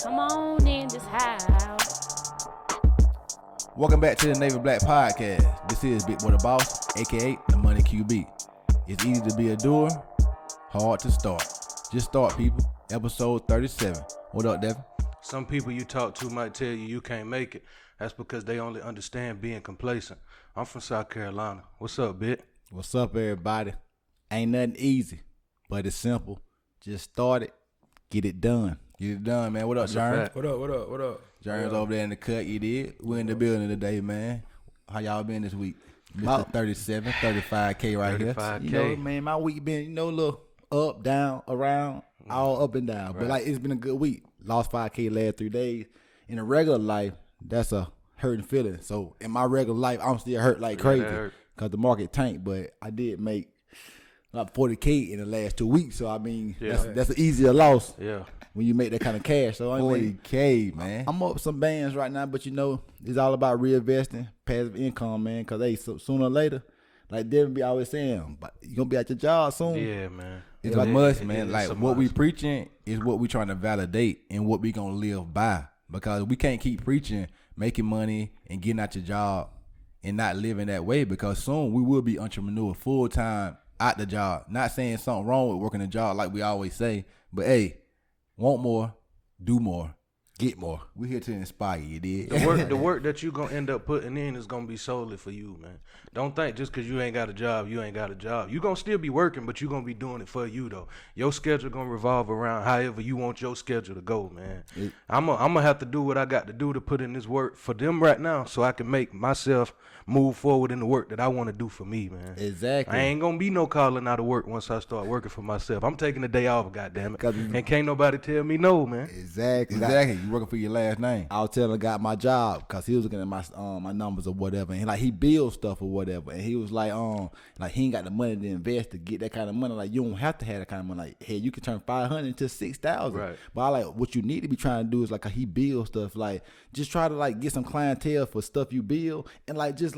Come on in this house. Welcome back to the Navy Black Podcast. This is Big Boy the Boss, aka the Money QB. It's easy to be a doer, hard to start. Just start, people. Episode 37. What up, Devin? Some people you talk to might tell you can't make it. That's because they only understand being complacent. I'm from South Carolina. What's up, Bit? What's up, everybody? Ain't nothing easy, but it's simple. Just start it, get it done. Get it done, man. What up, Jerm? What up? Jerm's over there in the cut. You did. We're in the building today, man. How y'all been this week? Mr. 37, 35K right 35K. here. You know, man, my week been, a little up, down, around, all up and down. Right. But, it's been a good week. Lost 5K last 3 days. In a regular life, that's a hurting feeling. So, in my regular life, I'm still hurt like crazy because the market tanked. But I did make about 40K in the last 2 weeks. So, I mean, that's an easier loss. Yeah. When you make that kind of cash. So 40K, man. I'm up some bands right now, but it's all about reinvesting, passive income, man. Because sooner or later, like Devin be always saying, but you gonna be at your job soon. Yeah, man. It's a must, man. Like what we preaching is what we trying to validate and what we gonna live by. Because we can't keep preaching, making money and getting out your job and not living that way. Because soon we will be entrepreneur full time out the job. Not saying something wrong with working a job like we always say, but hey. Want more, do more, get more. We're here to inspire you, dude. The work that you going to end up putting in is going to be solely for you, man. Don't think just because you ain't got a job, you ain't got a job. You going to still be working, but you going to be doing it for you, though. Your schedule going to revolve around however you want your schedule to go, man. I'm going to have to do what I got to do to put in this work for them right now so I can make myself move forward in the work that I want to do for me, man. Exactly. I ain't going to be no calling out of work once I start working for myself. I'm taking a day off, goddammit. And can't nobody tell me no, man. Exactly. You working for your last name. I was telling the guy my job because he was looking at my numbers or whatever, and he builds stuff or whatever, and he was like he ain't got the money to invest to get that kind of money. Like you don't have to have that kind of money. Like hey, you can turn 500 into 6,000. Right. But I what you need to be trying to do is he builds stuff. Like just try to get some clientele for stuff you build, and just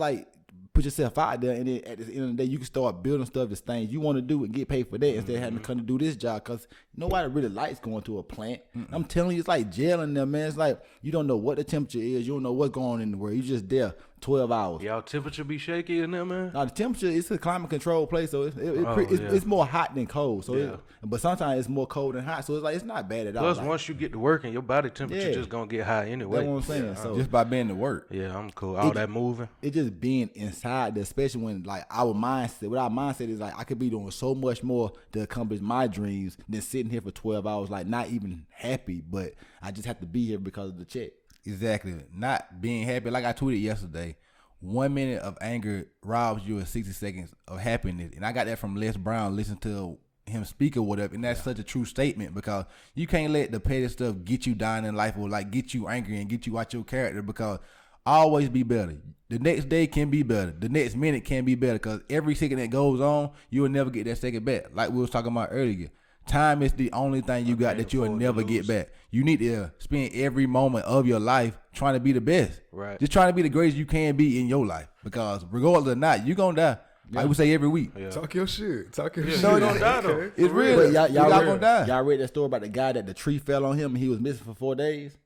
put yourself out there, and then at the end of the day, you can start building stuff, that's things you want to do and get paid for that instead of having to come to do this job because nobody really likes going to a plant. I'm telling you, it's like jail in there, man. It's like you don't know what the temperature is. You don't know what's going on in the world. You just there 12 hours. Y'all temperature be shaky in there, man? Now, the temperature, it's a climate control place, so it's more hot than cold. So, but sometimes it's more cold than hot, so it's not bad at all. Plus, once you get to working, your body temperature just going to get high anyway. That's what I'm saying. So just by being to work. Yeah, I'm cool. All that moving. It just being inside there, especially when our mindset is I could be doing so much more to accomplish my dreams than sitting here for 12 hours, not even happy, but I just have to be here because of the check. Exactly. Not being happy. Like I tweeted yesterday, 1 minute of anger robs you of 60 seconds of happiness. And I got that from Les Brown, listen to him speak or whatever. And that's such a true statement because you can't let the petty stuff get you down in life or get you angry and get you out your character because always be better. The next day can be better. The next minute can be better because every second that goes on, you will never get that second back. Like we was talking about earlier. Time is the only thing you got that you will never get back. You need to spend every moment of your life trying to be the best. Right. Just trying to be the greatest you can be in your life. Because regardless or not, you're going to die. Like we say every week. Yeah. Talk your shit. No, you don't die though. It's real. Y'all gonna die. Y'all read that story about the guy that the tree fell on him and he was missing for 4 days?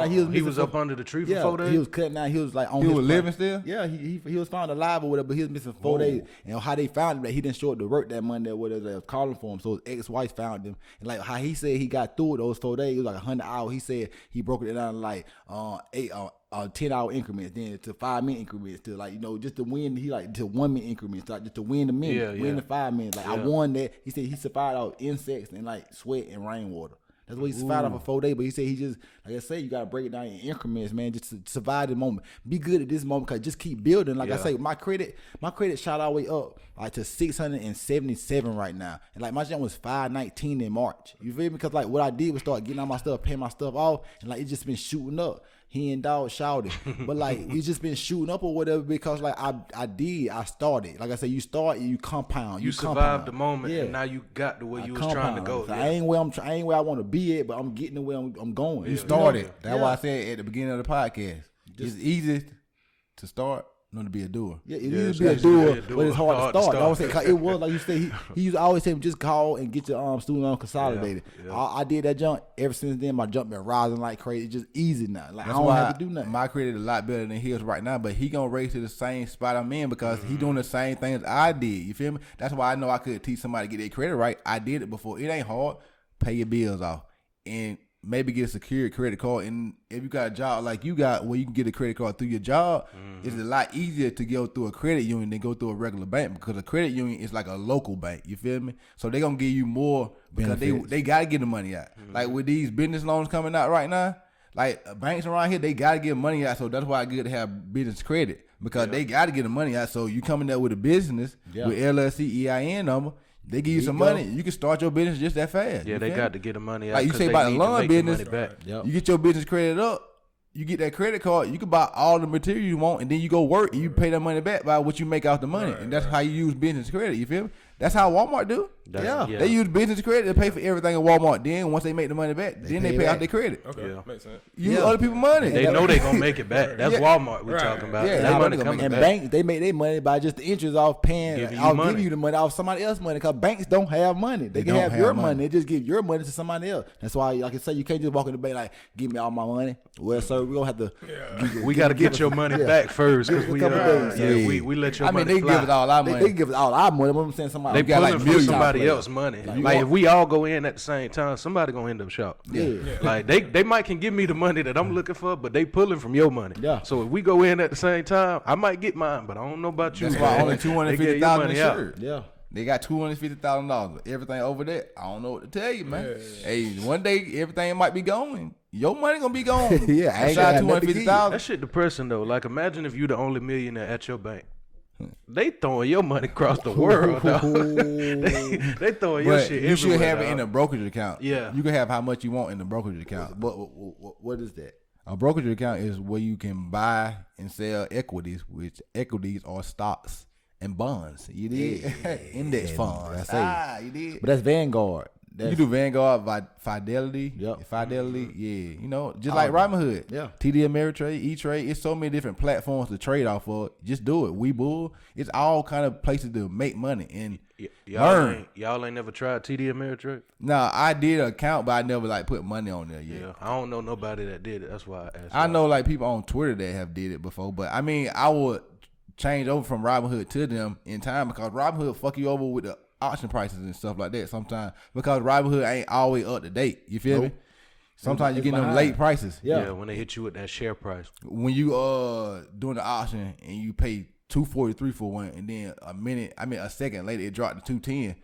He was up under the tree for 4 days? He was cutting out. He was on He his was living still? Yeah, he was found alive or whatever, but he was missing 4 days. And how they found him, that he didn't show up to work that Monday or whatever, they was calling for him. So his ex-wife found him. And how he said he got through those 4 days, it was 100 hours. He said he broke it down 10-hour increments, then to 5-minute increments, to just to win. He to 1 minute increments, just to win the minute, win the 5 minutes. I won that. He said he survived out insects and sweat and rainwater. That's what he survived off for 4 days. But he said he just, like I say, you got to break it down in increments, man, just to survive the moment. Be good at this moment because just keep building. I say, my credit shot all the way up to 677 right now. And my jump was 519 in March. You feel me? Because what I did was start getting all my stuff, paying my stuff off, and it just been shooting up. He and dog shouted. But it's just been shooting up or whatever because I started. Like I said, you start, you compound. You survived the moment and now you got to where you was trying to go. So I ain't where I want to be at, but I'm getting to where I'm going. You started. That's why I said at the beginning of the podcast. It's easy to start, to be a doer. Yeah, it Yeah, used it's to be a actually doer, a doer. but it's hard to Hard to start. I was start. saying, 'cause it was like you said. He used to always say, just call and get your student loan consolidated. Yeah. I did that jump. Ever since then, my jump been rising like crazy. It's just easy now. Like I That's don't why have to do nothing. my credit is a lot better than his right now, but he gonna race to the same spot I'm in because he Mm-hmm. doing the same things I did. You feel me? That's why I know I could teach somebody to get their credit right. I did it before. It ain't hard. Pay your bills off and maybe get a secured credit card. And if you got a job like you got where you can get a credit card through your job, it's a lot easier to go through a credit union than go through a regular bank because a credit union is like a local bank. You feel me? So they gonna give you more because Benefits. they gotta get the money out. Like with these business loans coming out right now, like banks around here, they gotta get money out. So that's why it's good to have business credit because they gotta get the money out. So you coming there with a business with LLC EIN number, they give you some go. money. You can start your business just that fast. Yeah, You they feel got me? to get the money out. Like you 'cause say they about the need to lawn make the business, money back. Yep. you get your business credit up. You get that credit card, you can buy all the material you want, and then you go work and you pay that money back by what you make out the money. And that's how you use business credit. You feel me? That's how Walmart do. That's- Yeah. They use business credit to pay for everything at Walmart. Then once they make the money back, then they pay pay back. out their credit. Okay, Yeah. makes sense. You use other people money. They know they gonna make it back. That's Yeah. Walmart we're Right. talking about. Yeah, They they know money they gonna coming make it And back. banks, they make their money by just the interest off paying, Giving you off money. giving you the money off somebody else's money. Because banks don't have money. They can don't have have your money. money. They just give your money to somebody else. That's why, like I say, you can't just walk in the bank like, give me all my money. Well, sir, we gonna have to. We got to get your money back first because we, couple days. yeah, we let your I mean, money they fly. give us all our They money. give us all our money. But I'm saying somebody. They got pulling like from millions somebody players. else's money. Like, Like, you if we all go in at the same time, somebody gonna end up short. Yeah. Like they might can give me the money that I'm looking for, but they pulling from your money. Yeah. So if we go in at the same time, I might get mine, but I don't know about you. That's why man. only They give your $250,000 money out. insured. Yeah. They got $250,000. Everything over that, I don't know what to tell you, man. Hey, one day everything might be gone. Your money gonna be gone. Yeah, I ain't gonna Inside have nothing to give you. That $250,000. shit depressing though. Like imagine if you the only millionaire at your bank. They throwing your money across the world, dog. they throwing your But shit you should everywhere, have it in dog. a brokerage account. Yeah. You can have how much you want in the brokerage account. What is that? A brokerage account is where you can buy and sell equities, which equities are stocks and bonds. You did index funds. That's it. You did. But that's Vanguard. That's, You do Vanguard, Fidelity. Yep. Fidelity, yeah. You know, just like Robinhood. Yeah. TD Ameritrade, E-Trade. It's so many different platforms to trade off of. Just do it. Webull. It's all kind of places to make money and learn. Y'all ain't never tried TD Ameritrade? Now, I did an account, but I never like put money on there yet. Yeah. I don't know nobody that did it. That's why I asked. I know like people on Twitter that have did it before, but I mean, I would change over from Robinhood to them in time because Robinhood fuck you over with the auction prices and stuff like that sometimes because Robinhood ain't always up to date. You feel me? Sometimes you It's get them behind. late prices. Yeah. Yeah, when they hit you with that share price. When you doing the auction and you pay $243 for one, and then a second later it dropped to $210.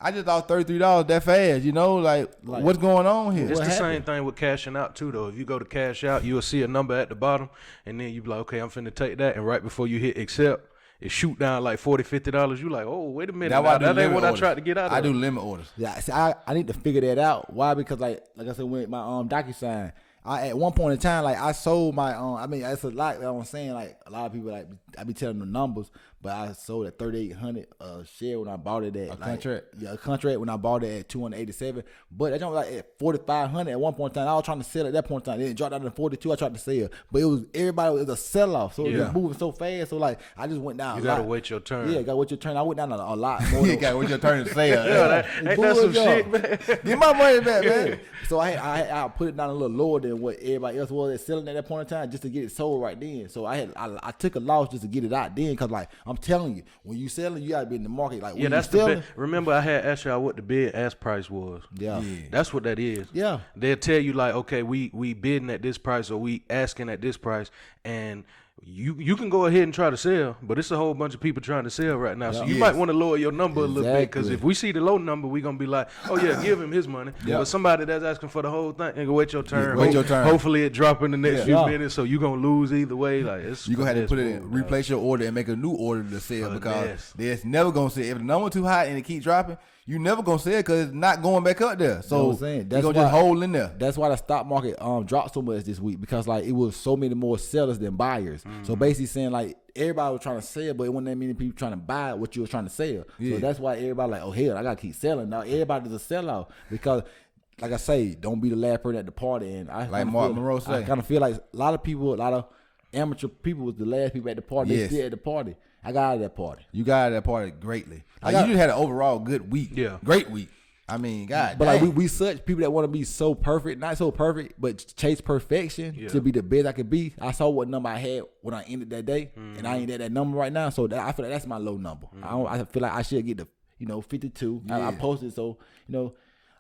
I just thought $33 that fast. You know, like what's going on here? It's the happened? same thing with cashing out too, though. If you go to cash out, you'll see a number at the bottom, and then you be like, okay, I'm finna take that, and right before you hit accept, it shoot down like $40, $50. You like, oh, wait a minute, That's why I now, do that ain't limit what I orders. tried to get out of. I do limit orders. Yeah, see, I need to figure that out. Why? Because like I said, with my DocuSign, I at one point in time, like I sold my I mean, it's a lot that I'm saying. Like a lot of people, like I be telling them the numbers, but I sold at 3,800 share when I bought it at contract. Yeah, a contract when I bought it at 287. But I jumped like at 4,500 at one point in time. I was trying to sell at that point in time. Then it dropped down to 42. I tried to sell, but it was everybody. It was a sell off, so it Yeah. was moving so fast. So like I just went down. You a gotta lot. wait your turn. Yeah, gotta wait your turn. I went down a lot more. You than- got what your turn to say. Ain't that some shit, man? Get my money back, man. So I put it down a little lower than what everybody else was selling at that point in time, just to get it sold right then. So I took a loss just to get it out then, because like I'm telling you, when you selling, you gotta be in the market. Like when Yeah, that's you selling, the bit. Remember, I had asked y'all what the bid ask price was. yeah. That's what that is. Yeah. They'll tell you like, okay, we bidding at this price or we asking at this price, and you can go ahead and try to sell, but it's a whole bunch of people trying to sell right now. So you Yes. might want to lower your number a little bit, because Exactly. if we see the low number, we gonna be like, oh yeah, give him his money. But somebody that's asking for the whole thing, and go wait your turn. wait your turn. Hopefully it drop in the next few Yeah. minutes, so you gonna lose either way. Like it's You gonna have to put it in, move, dog. replace your order and make a new order to sell because Finesse. there's never gonna sell. If the number too high and it keep dropping, you never gonna sell because it's not going back up there. So You know what I'm saying? you That's gonna just why- hold in there. That's why the stock market dropped so much this week, because like it was so many more sellers than buyers. So basically saying like everybody was trying to sell, but it wasn't that many people trying to buy what you were trying to sell. Yeah. So that's why everybody like, oh hell, I gotta keep selling. Now everybody's a sellout, because like I say, don't be the last person at the party. And I Like kinda Mark feel- Monroe I say. kind of feel like a lot of people, a lot of amateur people was the last people at the party. They Yes. still at the party. I got out of that party. You got out of that party greatly. Like, got- you just had an overall good week. Yeah. Great week. I mean, God. But like dang. we such people that want to be so perfect, not so perfect, but chase perfection Yeah. to be the best I could be. I saw what number I had when I ended that day, and I ain't at that number right now. So I feel like that's my low number. I feel like I should get the 52. I Yeah. posted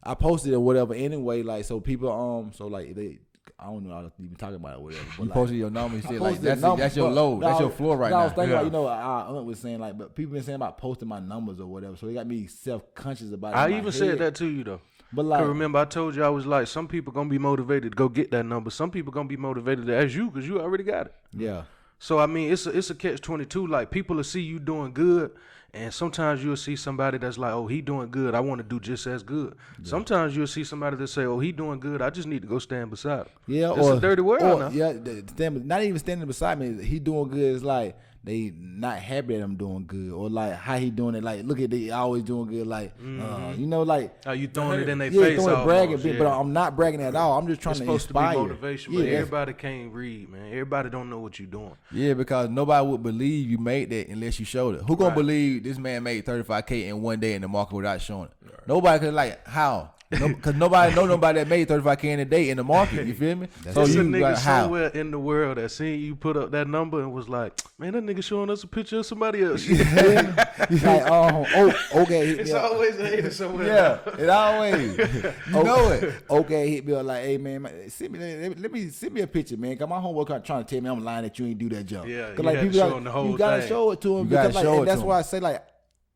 I posted it or whatever anyway. Like so people so like if they. I don't know. I was even talking about it or whatever. But You like, posted your number. You I said like posted the that's number, your but- low. no, That's your floor right no, I was now. thinking Yeah. about, our aunt was saying like, but people been saying about posting my numbers or whatever, so they got me self conscious about it. I in my even said head. that to you though. But 'Cause like, remember, I told you I was like, some people gonna be motivated to go get that number. Some people gonna be motivated to ask you because you already got it. yeah, So I mean, it's a catch-22. Like people will see you doing good, and sometimes you'll see somebody that's like, oh, he doing good. I want to do just as good. Sometimes you'll see somebody that say, oh, he doing good. I just need to go stand beside him. yeah, It's a dirty world now. Yeah, not even standing beside me. He doing good. It's like they not happy that I'm doing good, or like how he doing it. Like look at they always doing good. Like like. How you throwing it in their Yeah, face? throwing it bragging, almost, but I'm not bragging at all. I'm just trying It's to supposed to be inspire. motivation, but Yeah, that's- everybody can't read, man. Everybody don't know what you're doing. Yeah, because nobody would believe you made that unless you showed it. Who gonna Right. believe this man made 35K in one day in the market without showing it? Nobody could like how. Because nobody know nobody that made 35K in a day in the market. You feel me? It's a nigga like, how? somewhere in the world that seen you put up that number and was like, man, that nigga showing us a picture of somebody else. like okay, hit It's me up. always a hater somewhere. Yeah, it always. You know it. Okay, hit me up like, hey man, send me a picture, man. Cause my homework trying to tell me I'm lying that you ain't do that jump. Yeah, 'Cause you like had to people show him the whole you gotta thing. show it to him You gotta because like, show and it that's to why him. I say like,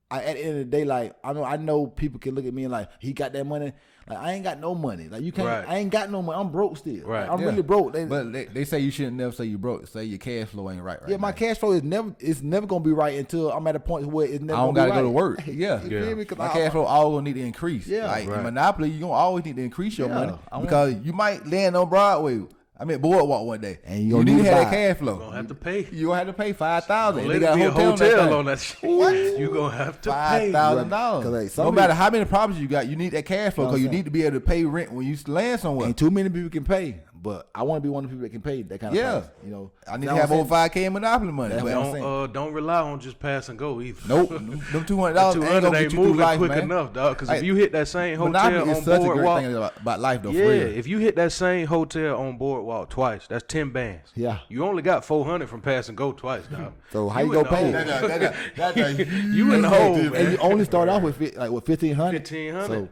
at the end of the day, like I know people can look at me and like he got that money. Like I ain't got no money. Like you can't. Right. I ain't got no money. I'm broke still. Right. Like, I'm Yeah. really broke. But they say you shouldn't never say you broke. Say your cash flow ain't right. Yeah, my now. cash flow is never gonna be right until I'm at a point where it's never. I don't gonna gotta be go to right. work. Yeah. You feel me? 'Cause My I- cash flow always gonna need to increase. Yeah. Like Right. in Monopoly, you gonna always need to increase your Yeah. money I want- because you might land on Broadway. I mean Boardwalk one day, And you you gonna need need to to have that buy. cash flow. Gonna have to pay. You gonna have to pay $5,000. Don't They let got it be a hotel thing. on that shit. You gonna have to pay. $5,000. Cause, like, some No of matter you- how many properties you got, you need that cash flow Know what because you I'm saying? need to be able to pay rent when you land somewhere. Ain't too many people can pay, but I want to be one of the people that can pay that kind of Yeah. price. You know, I need You to know have what I'm over 5K in Monopoly money. That's But what I'm saying. Don't rely on just pass and go either. nope, them $200 That ain't 200 gonna ain't get you through moving life, quick man. enough, dog. Because Like, if you hit that same hotel Monopoly is on such a great Boardwalk, thing about life, though. yeah, For real. if you hit that same hotel on Boardwalk twice, that's 10 bands. Yeah. You only got 400 from pass and go twice, dog. So how you in go the pay? hole. That's a You in the hole, And man. you only start off with 1500. 1500. So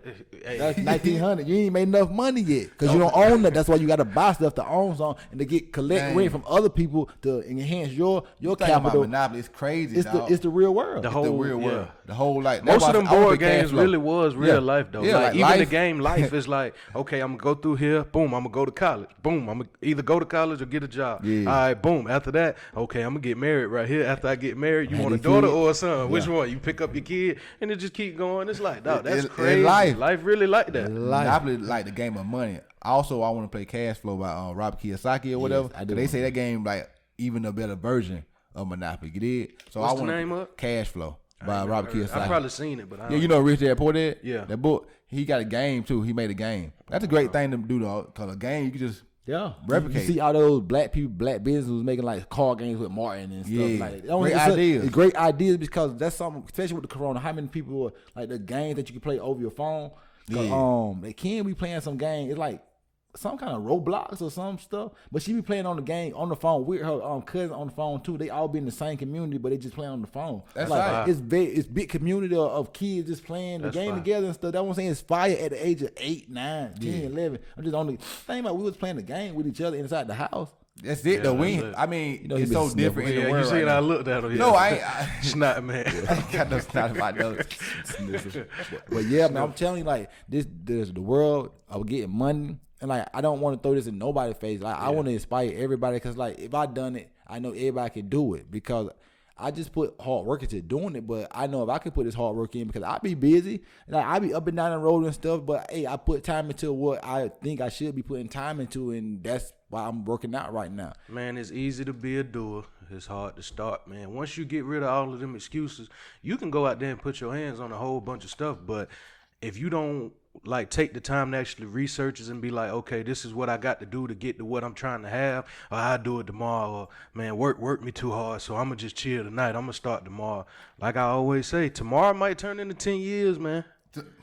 Hey. that's 1900. You ain't made enough money yet because you don't own that. That's why you got to buy stuff to own something and to get collect Dang. rent from other people to enhance your Think about capital. Monopoly, it's crazy. It's dog. the real world. The the whole real yeah. world. The whole like Most that's of them why I want board the cash games flow. really was real Yeah. life though. Yeah, like, like even the life. game life is like, okay, I'm gonna go through here, boom, I'm gonna go to college. Boom, I'm gonna either go to college or get a job. Yeah. All right, boom. After that, okay, I'm gonna get married right here. After I get married, you Have want a a daughter kid. or a son? Which Yeah. one? You pick up your kid and it just keep going. It's like, dog, that's In crazy. life. Life really like that. Monopoly like the game of money. Also, I want to play Cash Flow by Robert Kiyosaki or whatever. I do They want say that game like even a better version of Monopoly. You did? So What's I the want name of? Cash Flow by I Robert Kiyosaki. I probably seen it, but I Yeah, you know Rich Dad Poor Dad? Yeah. That book, he got a game too. He made a game. That's a great thing to do though, because a game you can just Yeah, replicate. You see all those black people, black businesses was making like card games with Martin and stuff. Yeah. Like, Great ideas. Great ideas because that's something, especially with the corona. How many people like the games that you can play over your phone? 'Cause, Yeah. they can be playing some game. It's like some kind of Roblox or some stuff. But she be playing on the game on the phone with her cousin on the phone too. They all be in the same community, but they just playing on the phone. That's like fire. it's big community of kids just playing the That's game fire. together and stuff. That's what I'm saying. It's fire at the age of 8, 9, 10, 11. I'm just only think about we was playing the game with each other inside the house. That's it though. We that's ain't, it. I mean, You know, it's he so been different in Yeah, the you world. seen right I now. looked at him. No, yeah. I Snot man. ain't got no snot about those. But yeah, man, I'm telling you, like there's the world of getting money, and like I don't want to throw this in nobody's face. Like I want to inspire everybody, because like if I done it, I know everybody can do it, because I just put hard work into doing it. But I know if I can put this hard work in, because I be busy, like I be up and down the road and stuff. But hey, I put time into what I think I should be putting time into, and that's why I'm working out right now. Man, it's easy to be a doer. It's hard to start, man. Once you get rid of all of them excuses, you can go out there and put your hands on a whole bunch of stuff. But if you don't like take the time to actually research it and be like, okay, this is what I got to do to get to what I'm trying to have, or I do it tomorrow, or man, work me too hard, so I'm gonna just chill tonight. I'm gonna start tomorrow. Like I always say, tomorrow might turn into 10 years, man.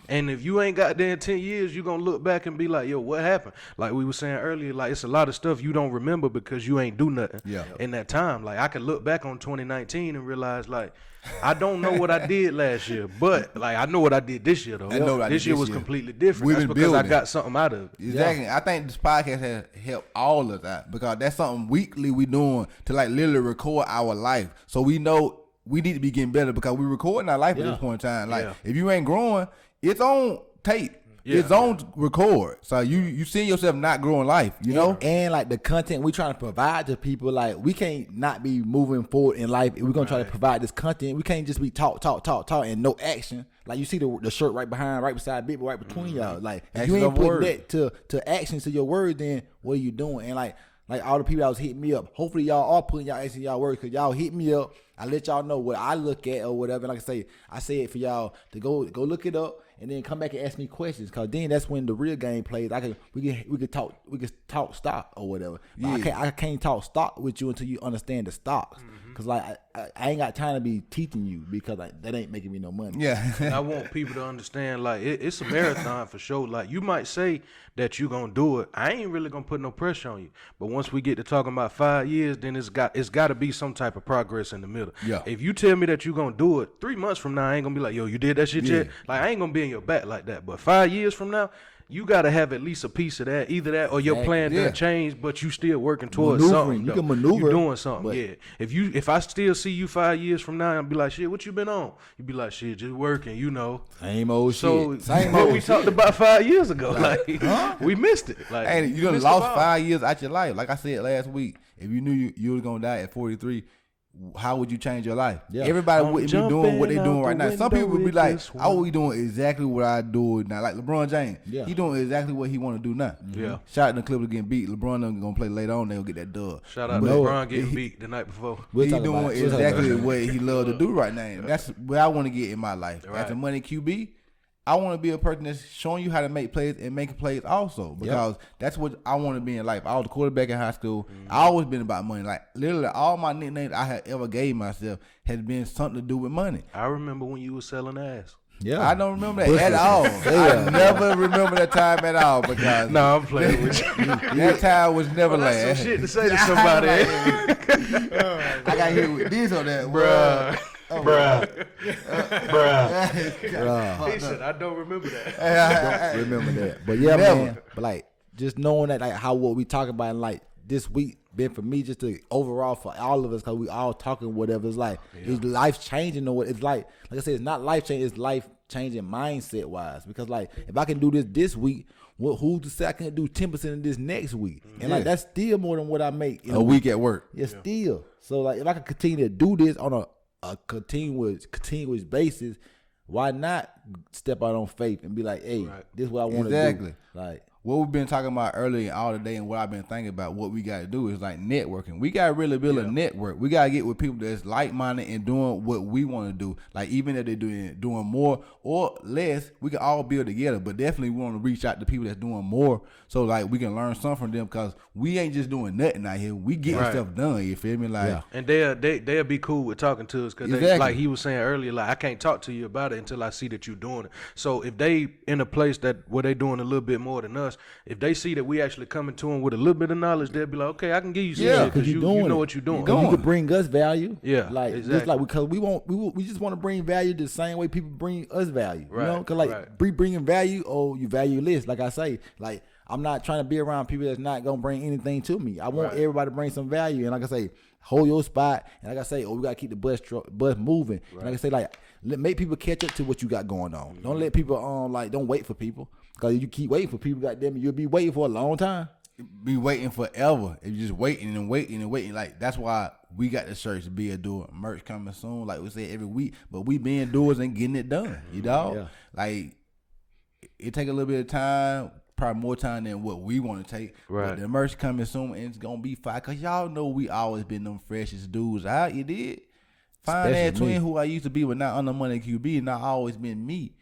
And if you ain't got there in 10 years, you gonna look back and be like, yo, what happened? Like we were saying earlier, like it's a lot of stuff you don't remember because you ain't do nothing in that time. Like I could look back on 2019 and realize like, I don't know what I did last year, but like I know what I did this year though. This year was completely different. That's because I got something out of it. Exactly. I think this podcast has helped all of that because that's something weekly we doing to like literally record our life. So we know we need to be getting better because we recording our life at this point in time. Like if you ain't growing, it's on tape. It's on record. So you see yourself not growing life, you know? And like the content we trying to provide to people, like we can't not be moving forward in life. If we're gonna try to provide this content, we can't just be talk and no action. Like you see the shirt right beside Big Boy, right between y'all. Like if you ain't putting that to action to your words, then what are you doing? And like all the people that was hitting me up, hopefully y'all are putting y'all action in y'all words because y'all hit me up. I let y'all know what I look at or whatever. Like I say it for y'all to go look it up and then come back and ask me questions. Cause then that's when the real game plays. We could talk stock or whatever. But I can't talk stock with you until you understand the stocks. Cause like I ain't got time to be teaching you because like that ain't making me no money. Yeah. And I want people to understand like it's a marathon for sure. Like you might say that you gonna do it. I ain't really gonna put no pressure on you. But once we get to talking about 5 years, then it's got to be some type of progress in the middle. Yeah. If you tell me that you gonna do it 3 months from now, I ain't gonna be like, yo, you did that shit yet? Like I ain't gonna be in your back like that. But 5 years from now, you gotta have at least a piece of that, either that or your plan done changed, but you still working towards something. You can maneuver. You doing something, If I still see you 5 years from now and be like, shit, what you been on? You be like, shit, just working, you know. Same old shit. Same what old we talked about 5 years ago, like we missed it. Like hey, you done lost 5 years out your life. Like I said last week, if you knew you were gonna die at 43. How would you change your life? Yeah. Everybody wouldn't be doing what they're doing right now. Some people would be like, I will be doing exactly what I do now. Like LeBron James. Yeah. He doing exactly what he want to do now. Yeah. Shout out to the Clippers getting beat. LeBron going to play later on. They'll get that dub. Shout out to LeBron getting beat the night before. He doing exactly what he love to do right now. That's what I want to get in my life. Right. As a money QB, I want to be a person that's showing you how to make plays and making plays also because that's what I want to be in life. I was a quarterback in high school. I always been about money. Like literally all my nicknames I had ever gave myself has been something to do with money. I remember when you was selling ass. Yeah, I don't remember that at all. I never remember that time at all because no, I'm playing with you. That time was never last. That's some shit to say to somebody. I got hit with this or that, bruh. Bruh. He said, I don't remember that. I don't remember that. But yeah, man. But like, just knowing that, like, how what we talking about, and like this week been for me, just to overall for all of us, because we all talking whatever. It's like, it's life changing or what? It's like I said, it's not life changing. It's life changing mindset wise. Because like, if I can do this week, who's to say I can do 10% of this next week? And like, that's still more than what I make in a week at work. Yeah, still. So like, if I can continue to do this on a continuous basis, why not step out on faith and be like, hey, this is what I want to do. Like what we've been talking about earlier all today and what I've been thinking about, what we got to do is like networking. We got to really build a network. We got to get with people that's like-minded and doing what we want to do. Like even if they're doing more or less, we can all build together. But definitely we want to reach out to people that's doing more so like we can learn something from them because we ain't just doing nothing out here. We getting stuff done, you feel me? Like and they'll be cool with talking to us because like he was saying earlier, like I can't talk to you about it until I see that you're doing it. So if they in a place that where they doing a little bit more than us, if they see that we actually coming to them with a little bit of knowledge, they'll be like, okay, I can give you some shit because you know what you're doing. You can bring us value. Yeah, like exactly. Just like because we just want to bring value the same way people bring us value. You know, because like bringing value, you valueless. Like I say, like I'm not trying to be around people that's not gonna bring anything to me. I want everybody to bring some value, and like I say, hold your spot. And like I say, we gotta keep the bus moving. And like I say, like make people catch up to what you got going on. Don't let people don't wait for people. Because you keep waiting for people, goddamn it, you'll be waiting for a long time. Be waiting forever. If you just waiting and waiting and waiting, like that's why we got the shirts to be a doer. Merch coming soon, like we say every week. But we being doers and getting it done. You know, like it take a little bit of time, probably more time than what we want to take. Right. But the merch coming soon, and it's gonna be fire. Cause y'all know we always been them freshest dudes out. You did fine ass twin who I used to be, but not on the money QB, and not always been me.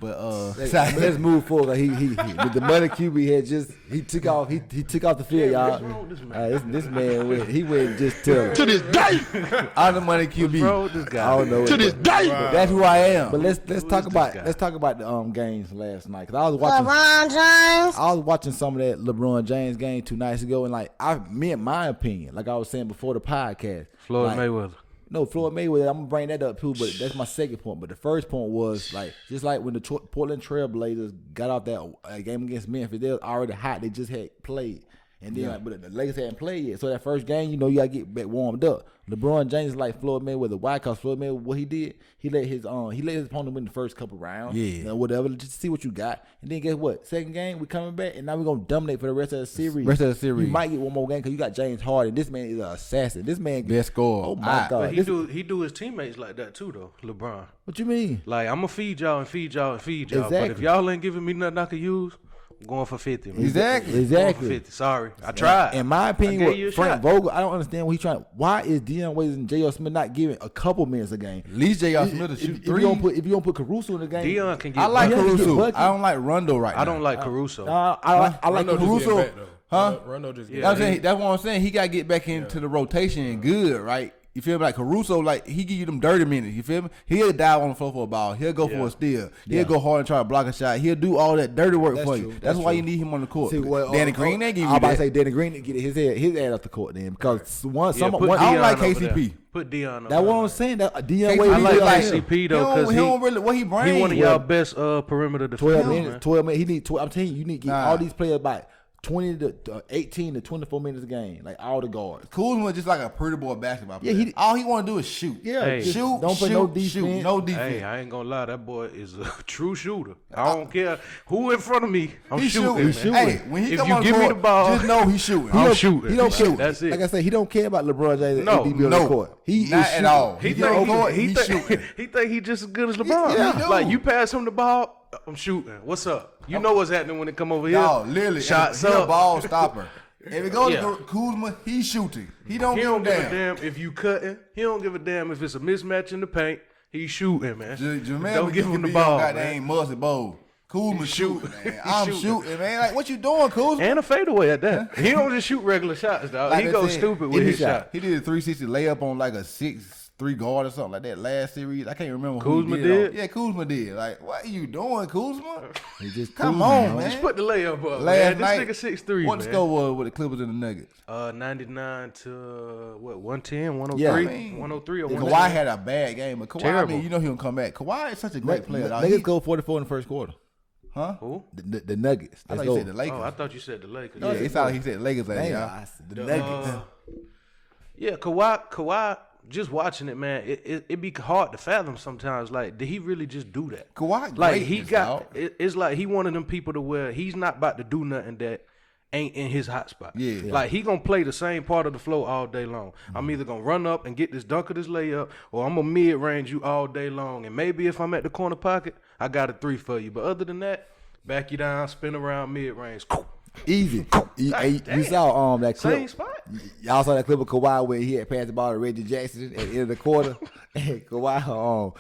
But Let's move forward. He with the money QB had just he took off the field, y'all. What's wrong with this man? This man went just to this day. I'm the money QB. Bro, this guy. I don't know. To this day. That's who I am. But let's talk about the games last night, because I was watching some of that LeBron James game 2 nights ago, and like me in my opinion, like I was saying before the podcast, Floyd like, Mayweather. No, Floyd Mayweather. I'm gonna bring that up too, but that's my second point. But the first point was like just like when the Portland Trailblazers got off that game against Memphis, they was already hot. They just had played, and then but the Lakers hadn't played yet. So that first game, you gotta get back warmed up. LeBron James is like Floyd Mayweather. Why? Because Floyd Mayweather, what he did, he let his opponent win the first couple rounds, whatever, just to see what you got. And then guess what? Second game, we coming back, and now we're gonna dominate for the rest of the series. You might get one more game because you got James Harden. This man is an assassin. This man best scorer. Oh my God! But he do his teammates like that too, though. LeBron. What you mean? Like, I'm gonna feed y'all and feed y'all and feed y'all. But if Exactly. y'all ain't giving me nothing I can use, I'm going for 50. Man. Exactly. Going for 50. Sorry, I tried. In my I opinion, gave you a with Frank shot. Vogel, I don't understand what he's trying. Why is Deion Waiters and J.R. Smith not giving a couple minutes a game? At least J.R. Smith to shoot If three. you don't put Caruso in the game, Deion can get. I like Deion can get Caruso. buckets. I don't like Rondo right now. I don't like Caruso. I like Rondo just Caruso. getting back, though. Huh? Rondo just Yeah. getting back. That's what I'm saying. He got to get back into the rotation and good, right? You feel me? Like Caruso, like he give you them dirty minutes. You feel me? He'll dive on the floor for a ball. He'll go for a steal. He'll go hard and try to block a shot. He'll do all that dirty work That's for true. you. That's That's why true. you need him on the court. See, well, Danny Green, they give I you about to that. say Danny Green to get his ass off the court then, because Yeah, one. put I don't Deion like over there. KCP. Put Deion over That what there. I'm saying. That Deion KCP Waiters. I like like KCP though, because he don't really what he brings. he one of y'all best perimeter 12 defenders. minutes. Man. 12 minutes. He need. I'm telling you, need to get Nah. all these players about 20 to 18 to 24 minutes a game, like all the guards. Kuzma just like a pretty boy basketball player. Yeah, all he want to do is shoot. Yeah, Hey. just Shoot, don't put shoot, no shoot, defense. no defense. Hey, I ain't gonna lie, that boy is a true shooter. I don't care who in front of me. I'm He's shooting. shooting. Man. Hey, when he If come you on give the me court, the ball, just know he's shooting. I'm shooting. He don't care. That's it. Like I said, he don't care about LeBron James. No, and AD on the court. He not is at shooting. all. He get on the court, think he's shooting. he think he just as good as LeBron. Yeah, he do. Like, you pass him the ball, I'm shooting. What's up? You know what's happening when it come over here. No, literally, Shots he a up. ball stopper. If it goes Yeah. to Kuzma, he's shooting. He don't He give don't a give damn. a damn if you cutting. He don't give a damn if it's a mismatch in the paint. He's shooting, man. Jamel Don't give him the be ball, on man. goddamn Muzzy Bowl. Kuzma shooting, man. He's I'm shooting. shooting, man. Like, what you doing, Kuzma? And a fadeaway at that. He don't just shoot regular shots, dog. Like He I goes said, stupid with he his did- shot. He did a 360 layup on like a 6'3" guard or something like that last series. I can't remember who Kuzma he did. it on. did? Yeah, Kuzma did. Like, what are you doing, Kuzma? He just Come cruising, on, man. man. Just put the layup up, Last man. night, This nigga 6'3", what the man. score was with the Clippers and the Nuggets? 99 to, 110, 103? Yeah, I mean, 103 or Kawhi 110? had a bad game, but Kawhi, I Terrible. mean, you know he gonna come back. Kawhi is such a great player. dog. Niggas He- go 44 in the first quarter. Huh? Who? The Nuggets. I Let's thought go. you said the Lakers. Oh, I thought you said the Lakers. yeah, it sounded like he said Lakers last Damn, year. I said the Nuggets. Yeah, Kawhi, just watching it, man, it be hard to fathom sometimes. Like, did he really just do that? Kawhi, Like, he greatness, got, dog. it's like he one of them people to where he's not about to do nothing that ain't in his hot spot. Yeah. Like, he gonna play the same part of the flow all day long. Mm-hmm. I'm either gonna run up and get this dunk or this layup, or I'm gonna mid-range you all day long. And maybe if I'm at the corner pocket, I got a 3 for you. But other than that, back you down, spin around mid-range. Easy. You saw that clip. Same spot. Y'all saw that clip of Kawhi where he had passed the ball to Reggie Jackson at the end of the quarter. And Kawhi,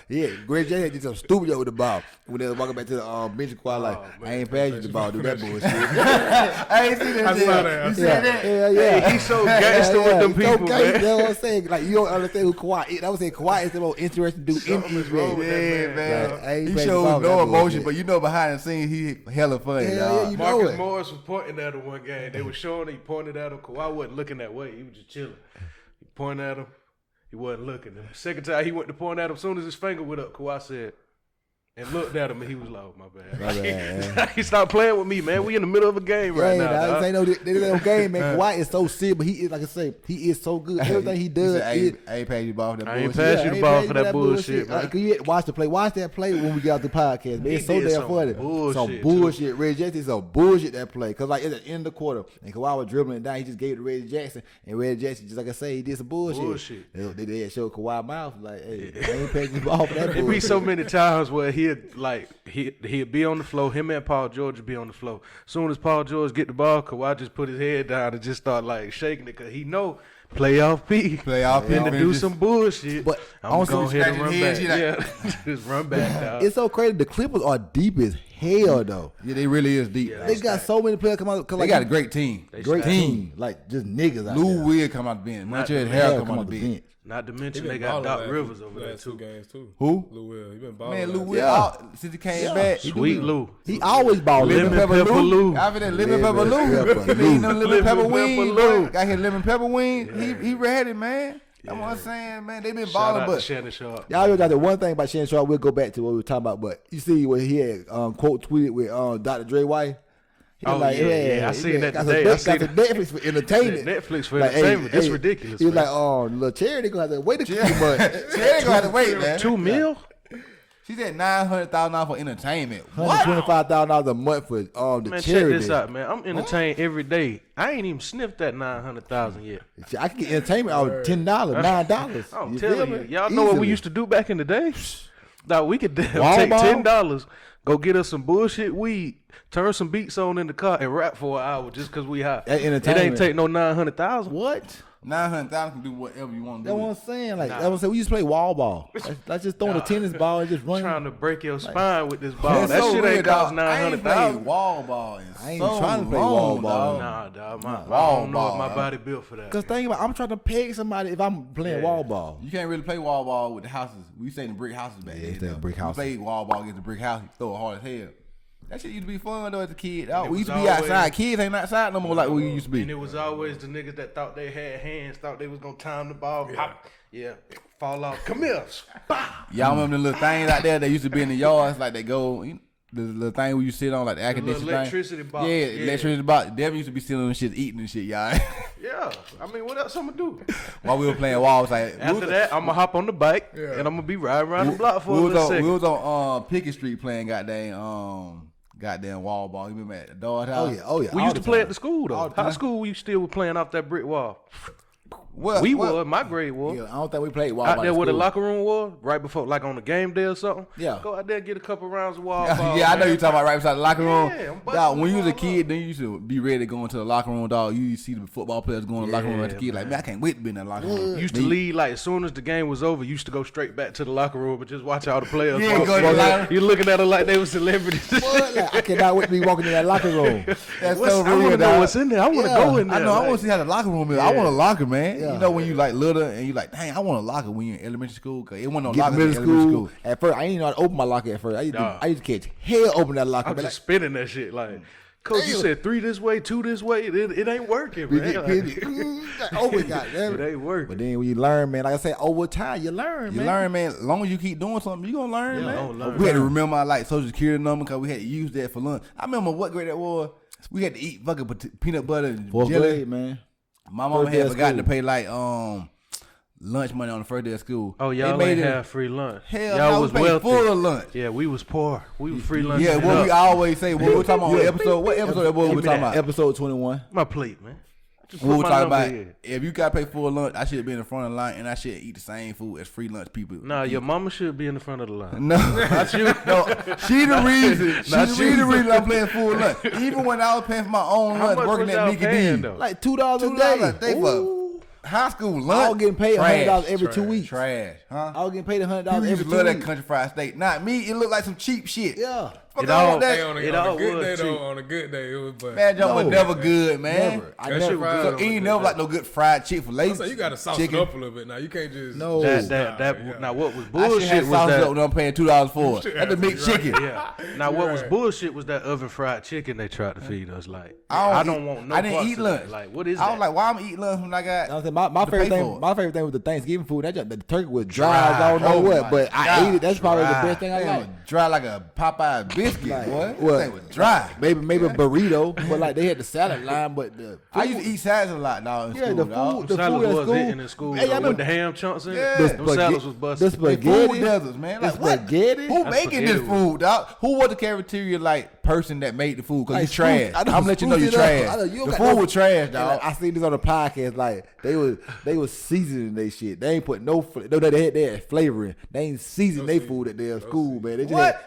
Reggie Jackson did some stupid with the ball. When they was walking back to the bench, Kawhi like, I ain't passed you the ball, do that bullshit. I ain't seen that. I saw that. You said that? Yeah. Hey, he's so gangster with them He's so people, gangster, man. you know what I'm saying? Like, you don't understand who Kawhi is. I would say Kawhi is the most interesting dude in Something is NBA. wrong with that Yeah, man. man. Like, I ain't He playing shows ball with no that emotion, bullshit. but you know behind the scenes he hella funny. Hell dog. yeah, you know Marcus it. Morris was pointing at him one game. They were showing him, he pointed at him. Kawhi wasn't looking that way. He was just chilling. He pointed at him. He wasn't looking. The second time he went to point at him, as soon as his finger went up, Kawhi said, and looked at him, and he was like, oh, my bad. My bad, He stopped playing with me, man. We in the middle of a game right now. This dog. ain't no game, man. Kawhi is so serious, but he is, like I say, he is so good. Everything he He does said, is. I ain't paid you ball for that I ain't bullshit. pass you the ball for that bullshit, man. Like, you watch the play. Watch that play when we get out the podcast, man. He It's so did damn some funny. bullshit, Some too. bullshit. Reggie Jackson is some bullshit that play. Because, like, at the end of the quarter, and Kawhi was dribbling it down, he just gave it to Reggie Jackson. And Reggie Jackson, just like I say, he did some bullshit. Bullshit. They had showed Kawhi mouth, like, hey, I ain't paying you the ball for that It be bullshit. so many times where he'd be on the floor. Him and Paul George would be on the floor. Soon as Paul George get the ball, Kawhi just put his head down and just start like shaking it because he know Playoff P. Playoff P. Finna do some bullshit. But I'm also gonna go ahead and run scratching back. heads, Yeah, just run back, dog. It's so crazy. The Clippers are deep as hell, though. Yeah, they really is deep. Yeah. They got so many players come out. They got a great team. great team. Like, just niggas out Lou there. Will come out the bench. Montreal Not- Harrell Yeah, come out the bench. Not to He mention been they got balling Doc last- Rivers over there last two too. games too. Who? Lou Will. He been balling. Man, Lou last Will, Yeah. since he came Yeah. back. Sweet Lou. He always balling. Lemon pepper Lou. After that, lemon pepper Lou. Lemon pepper You mean them lemon pepper Lemon wings? pepper Lou. Got his lemon pepper wings. He ready, man. That's what I'm saying, man. They been Shout balling, out to but Shannon Sharp. Y'all know that the one thing about Shannon Sharp, we'll go back to what we were talking about, but you see what he had quote tweeted with Dr. Dre wife. He was Oh, yeah, I seen that today. I Got seen some that. Netflix for entertainment. Netflix for Like, entertainment. That's hey, ridiculous. He was man. like, oh, little Charity gonna have to wait a few months. they ain't gonna have to wait, man. $2 million? She said $900,000 for entertainment. $125,000 a month for the Man, charity. check this out, man. I'm entertained every day. I ain't even sniffed that 900,000 yet. I can get entertainment out of $10, $9. I'm You feel telling me? you, y'all know what we Easily. used to do back in the day. Now we could take Walmart? $10, go get us some bullshit weed, turn some beats on in the car, and rap for an hour just because we high. That It ain't entertainment. take no 900,000. What? $900,000 can do whatever you want to That's do. what I'm saying. Like that's what I'm saying. We used to play wall ball. That's just throwing a tennis ball and just running. Trying to break your spine with this ball. That's That so shit weird, ain't cost dog. I ain't played 900,000. wall ball in I ain't so trying to play long, wall ball. dog. Nah, dog. I Wall don't know if ball, my huh? body built for that. Cause think about, I'm trying to peg somebody if I'm playing Yeah. wall ball. You can't really play wall ball with the houses. We say the brick houses back Yeah, then. it's that though. brick You houses. play wall ball against the brick house, you throw it hard as hell. That shit used to be fun though as a kid. it We used to was be always- outside. Kids ain't outside no more like we used to And be. it was always the niggas that thought they had hands, thought they was gonna time the ball, pop, fall off. Come here, Y'all remember the little things out there that used to be in the yards, like they go, you know, the little thing where you sit on, like the air little conditioning thing. electricity box. Yeah, Yeah. electricity box. Devin used to be sitting on shit, eating and shit, y'all. Yeah, I mean, what else I'ma do? While we were playing walls, like After that, I'ma hop on the bike and I'ma be riding around the block for a we was little on, second. we was on Pickett Street playing goddamn wall ball. You remember at the Dog House? Oh yeah. We all used to the play time. at the school though. High school, we still were playing off that brick wall. What? We what? were, my grade was. Yeah, I don't think we played wall Out ball. there in where the school. locker room was, right before, like on the game day or something. Yeah. Go out there and get a couple rounds of wall ball. Yeah, I know man. you're talking about right beside the locker room. Yeah, I'm busting Dog, when the you was a ball kid, up. then you used to be ready to go into the locker room, dog. You used to see the football players going to the locker room as a Yeah, kid. Like, man, I can't wait to be in that locker room. Used to leave like as soon as the game was over. Used to go straight back to the locker room and just watch all the players. Yeah, walk. go to the locker- You looking at them like they were celebrities. What? Like, I cannot wait to be walking in that locker room. That's What's- so I real, want to know dog. what's in there. I want to Yeah, go in there. I know. I like- want to see how the locker room is. I want a locker, man. Yeah. You know when you like little and you like, dang, I want a locker when you're in elementary school. Cause it wasn't no Get locker to in middle elementary school. school. At first, I didn't know how to open my locker at first. I Nah. used to catch hell open that locker. I'm But just spinning that shit like. Coach, you Damn. said 3 this way, 2 this way. It ain't working, man. oh my God, It ain't working. But then when you learn, man, like I said, over time you learn, You man. learn, man. As long as you keep doing something, you gonna learn, Yeah, man. I'll learn. We had to remember our like social security number because we had to use that for lunch. I remember what grade that was. We had to eat fucking peanut butter and Fourth jelly. grade, man. My mama First day had of forgotten school. to pay like lunch money on the first day of school. Oh, They y'all made ain't it- have free lunch. Hell, y'all no, was we paid wealthy. full lunch. Yeah, we was poor. We was free lunch. Yeah, what we always say. What we were talking about on episode? What episode that was Give we me talking that. about? Episode 21. My plate, man. Just We put were my talking number about in. if you gotta pay full lunch, I should be in the front of the line and I should eat the same food as free lunch people. Nah, your mama should be in the front of the line. No, not you. No, she the reason. She Not the you. reason I'm playing full lunch. Even when I was paying for my own How lunch, much working was at y'all Mickey paying, D. though? Like $2 $2 a a day. day for high school lunch. I was getting paid Trash. $100 every 2 weeks. Trash, huh? I was getting paid $100 People every used 2 to love that weeks. country fried steak. Not me. It looked like some cheap shit. Yeah. Fuck It all all- that. Hey, on It a all good was day cheap. though, on a good day, it was but Man, jump was No. never good, man. Never. I That never. shit fried So on a ain't good never day. like no good fried Chick-fil-A. So you gotta sauce chicken. it up a little bit now. You can't just No. Now what was I should bullshit have was sauce that. up when I'm paying $2 for it. That's the big chicken. Yeah. Now what was bullshit was that oven fried chicken they tried to feed us. Like I I don't don't eat- want no. I didn't parts eat of that. lunch. Like what is I that? was like, why I'm eating lunch when I got? I'm saying my to favorite pay thing. for it. My favorite thing was the Thanksgiving food. That turkey was dry as Dry. I don't know Oh what, my but I God. ate it. That's probably Dry. the best thing I Damn, like. Dry like a Popeye biscuit, Like, boy. what? That thing was dry. Maybe a burrito, but like they had the salad line, but the I used to eat salads a lot, dog. In Yeah, school, the dog. food- the Salads at was school. hitting in school. Hey, though, I with know- the ham chunks in Yeah. it. Them salads was the busted. The spaghetti. food deserts, man. The Like what? spaghetti. Who That making this spaghetti was- food, dog? Who was the cafeteria like person that made the food because Like, you trash. I know, I'm letting you know you spruce it up. trash. I know, you don't The got food no- was trash, And, dog. like, I seen this on the podcast. Like they was seasoning they shit. They ain't put no. They had flavoring. They ain't seasoning their food at their school, man.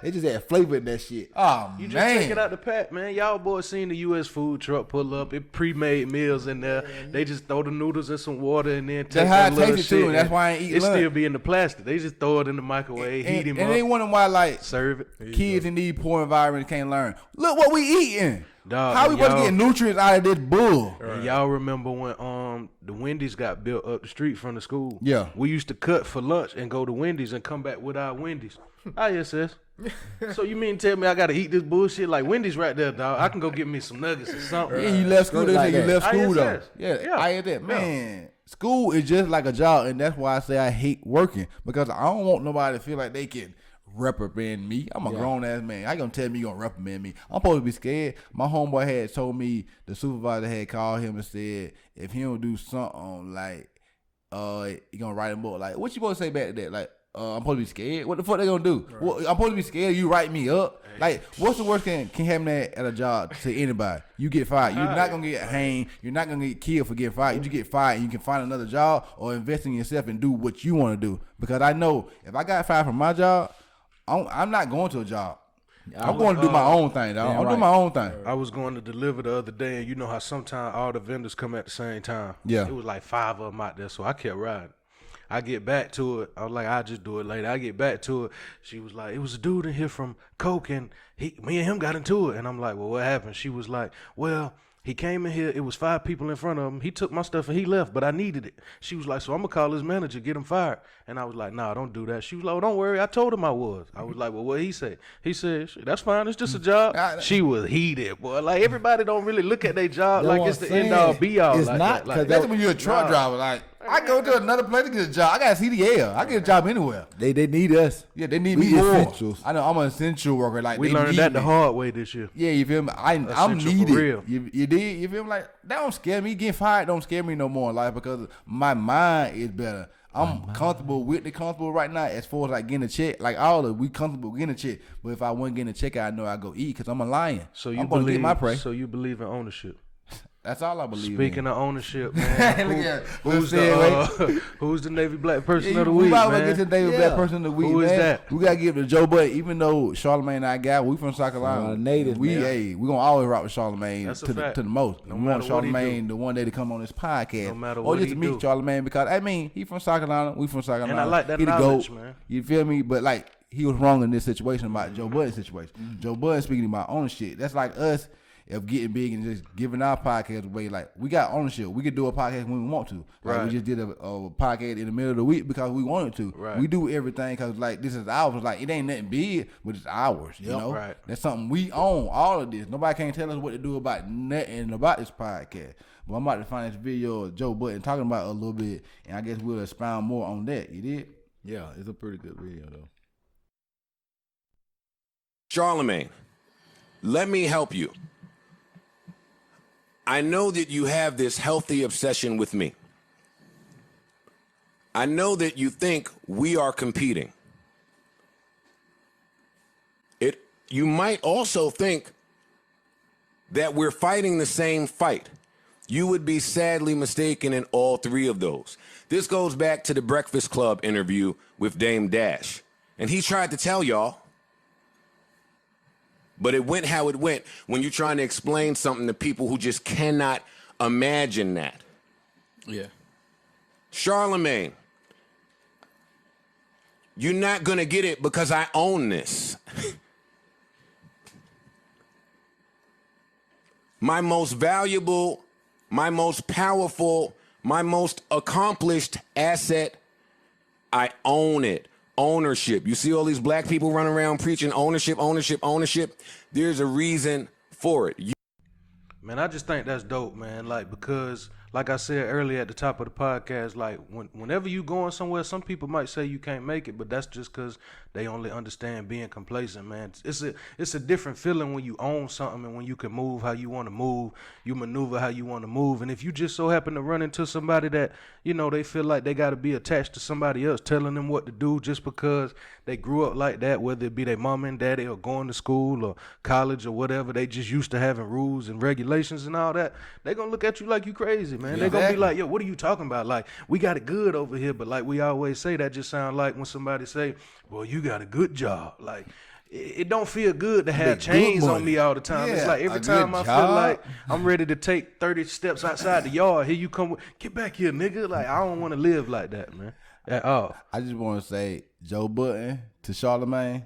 They just had flavor in that shit. Oh You just man, take it out the pack, man. Y'all boys seen the U.S. food truck pull up. It pre-made meals in there. They just throw the noodles and some water in there. That's how it little tasted too, shit, and that's why I ain't eat it lunch. still be in the plastic. They just throw it in the microwave, heat him and up, they wonder why like serve it. kids in these poor environments can't learn. Look what we eating. Dog, How we and supposed to y'all- get nutrients out of this bull? And y'all remember when the Wendy's got built up the street from the school? Yeah. We used to cut for lunch and go to Wendy's and come back with our Wendy's. ISS. So you mean tell me I gotta eat this bullshit? Like Wendy's right there, dog. I can go get me some nuggets or something. Yeah, you left school. Straight like You that. left school though. ISS. Yeah, Yeah. I hear that. Man, school is just like a job, and that's why I say I hate working because I don't want nobody to feel like they can reprimand me. I'm a grown ass man. I gonna tell me you gonna reprimand me. I'm supposed to be scared. My homeboy had told me the supervisor had called him and said if he don't do something like he gonna write him up. Like what you supposed to say back to that? Like I'm supposed to be scared. What the fuck they gonna do? What, I'm supposed to be scared. You write me up. Like what's the worst can happen at a job to anybody? You get fired. You're not gonna get hanged. You're not gonna get killed for getting fired. You just get fired and you can find another job or invest in yourself and do what you want to do. Because I know if I got fired from my job, I'm not going to a job. I'm going to do my own thing, dog. I'm doing my own thing. I was going to deliver the other day, and you know how sometimes all the vendors come at the same time. Yeah. It was like 5 of them out there, so I kept riding. I get back to it. I was like, I'll just do it later. I get back to it. She was like, it was a dude in here from Coke, and me and him got into it. And I'm like, well, what happened? She was like, well, he came in here. It was 5 people in front of him. He took my stuff and he left, but I needed it. She was like, so I'm going to call his manager, get him fired. And I was like, nah, don't do that. She was like, well, don't worry. I told him I was. I was like, well, what he say? He said, shit, that's fine. It's just a job. She was heated, boy. Like, everybody don't really look at their job That's like what it's I'm the end all saying. be all. It's like not, that. Like, 'cause That's when you're a truck driver. Like I go to another place to get a job. I got CDL. I get a job anywhere. They need us. Yeah, they need We me more. essentials. I know I'm an essential worker. Like we they learned need that the me. hard way this year. Yeah, you feel me? I'm Essential for needed. real. You did? You feel me? Like that don't scare me. Getting fired don't scare me no more in life because my mind is better. I'm comfortable with the comfortable right now as far as like getting a check. Like we comfortable getting a check. But if I wasn't getting a check, I know I go eat because I'm a lion. So you I'm gonna believe get my prey. So you believe in ownership. That's all I believe. Speaking in. of ownership, man, Look at- who's let's who's the Navy Black Person Yeah, of the we week, about to man? get to David Black Person of the week. Who is man. that? We gotta give it to Joe Budden. Even though Charlemagne our guy, we from South Carolina. Natives, we man. we gonna always rock with Charlemagne That's a to the fact. most. No we matter want what he Charlemagne the one day to come on this podcast. No matter or what just he to meet do. Charlemagne because I mean he from South Carolina. We from South Carolina. I like that He the knowledge, GOAT. man. You feel me? But like he was wrong in this situation about Joe Budden's situation. Joe Budden speaking about ownership. That's like us. Of getting big and just giving our podcast away, like we got ownership. We could do a podcast when we want to. Like Right. we just did a podcast in the middle of the week because we wanted to. Right. We do everything because like this is ours. Like it ain't nothing big, but it's ours. You know, Right. that's something we own. All of this. Nobody can tell us what to do about nothing about this podcast. But I'm about to find this video of Joe Budden talking about it a little bit, and I guess we'll expound more on that. You did? Yeah, it's a pretty good video though. Charlemagne, let me help you. I know that you have this healthy obsession with me. I know that you think we are competing. You might also think that we're fighting the same fight. You would be sadly mistaken in all 3 of those. This goes back to the Breakfast Club interview with Dame Dash. And he tried to tell y'all, but it went how it went when you're trying to explain something to people who just cannot imagine that. Yeah. Charlemagne, you're not going to get it because I own this. My most valuable, my most powerful, my most accomplished asset, I own it. Ownership. You see all these black people running around preaching ownership, ownership, ownership. There's a reason for it. Man, I just think that's dope, man. Like, because like I said earlier at the top of the podcast, like whenever you going somewhere, some people might say you can't make it, but that's just because they only understand being complacent, man. It's a different feeling when you own something and when you can move how you want to move, you maneuver how you want to move. And if you just so happen to run into somebody that, you know, they feel like they got to be attached to somebody else telling them what to do just because they grew up like that, whether it be their mom and daddy or going to school or college or whatever, they just used to having rules and regulations and all that, they going to look at you like you crazy, man. They're going to be like, yo, what are you talking about? Like, we got it good over here. But like we always say, that just sound like when somebody say, well, you got a good job. Like, it don't feel good to have chains on me all the time. Yeah, it's like every a time good I job. feel like I'm ready to take 30 steps outside the yard, here you come, get back here, nigga. Like, I don't want to live like that, man, at all. I just want to say Joe Budden to Charlamagne.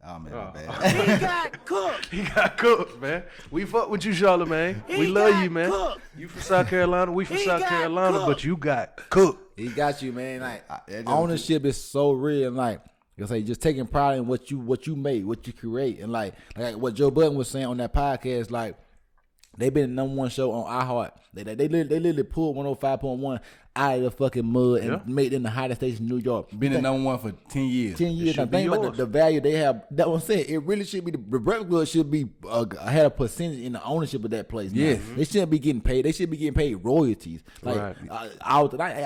Oh man, my bad. He got cooked. He got cooked, man. We fuck with you, Charlamagne. We love you, man. cooked. You from South Carolina, we from He South got Carolina, cooked. but you got cooked. He got you, man. Like that ownership is so real. And like I say, just taking pride in what you make, what you create, and like what Joe Budden was saying on that podcast, like they been the #1 show on iHeart. They literally pulled 105.1 out of the fucking mud and made them the hottest station in New York. Been the #1 for 10 years. 10 years. Now should be think about yours. the value they have. That's what I'm saying. It really should be the Breakfast Club should be had a percentage in the ownership of that place. Yes. They shouldn't be getting paid. They should be getting paid royalties. Like Right. I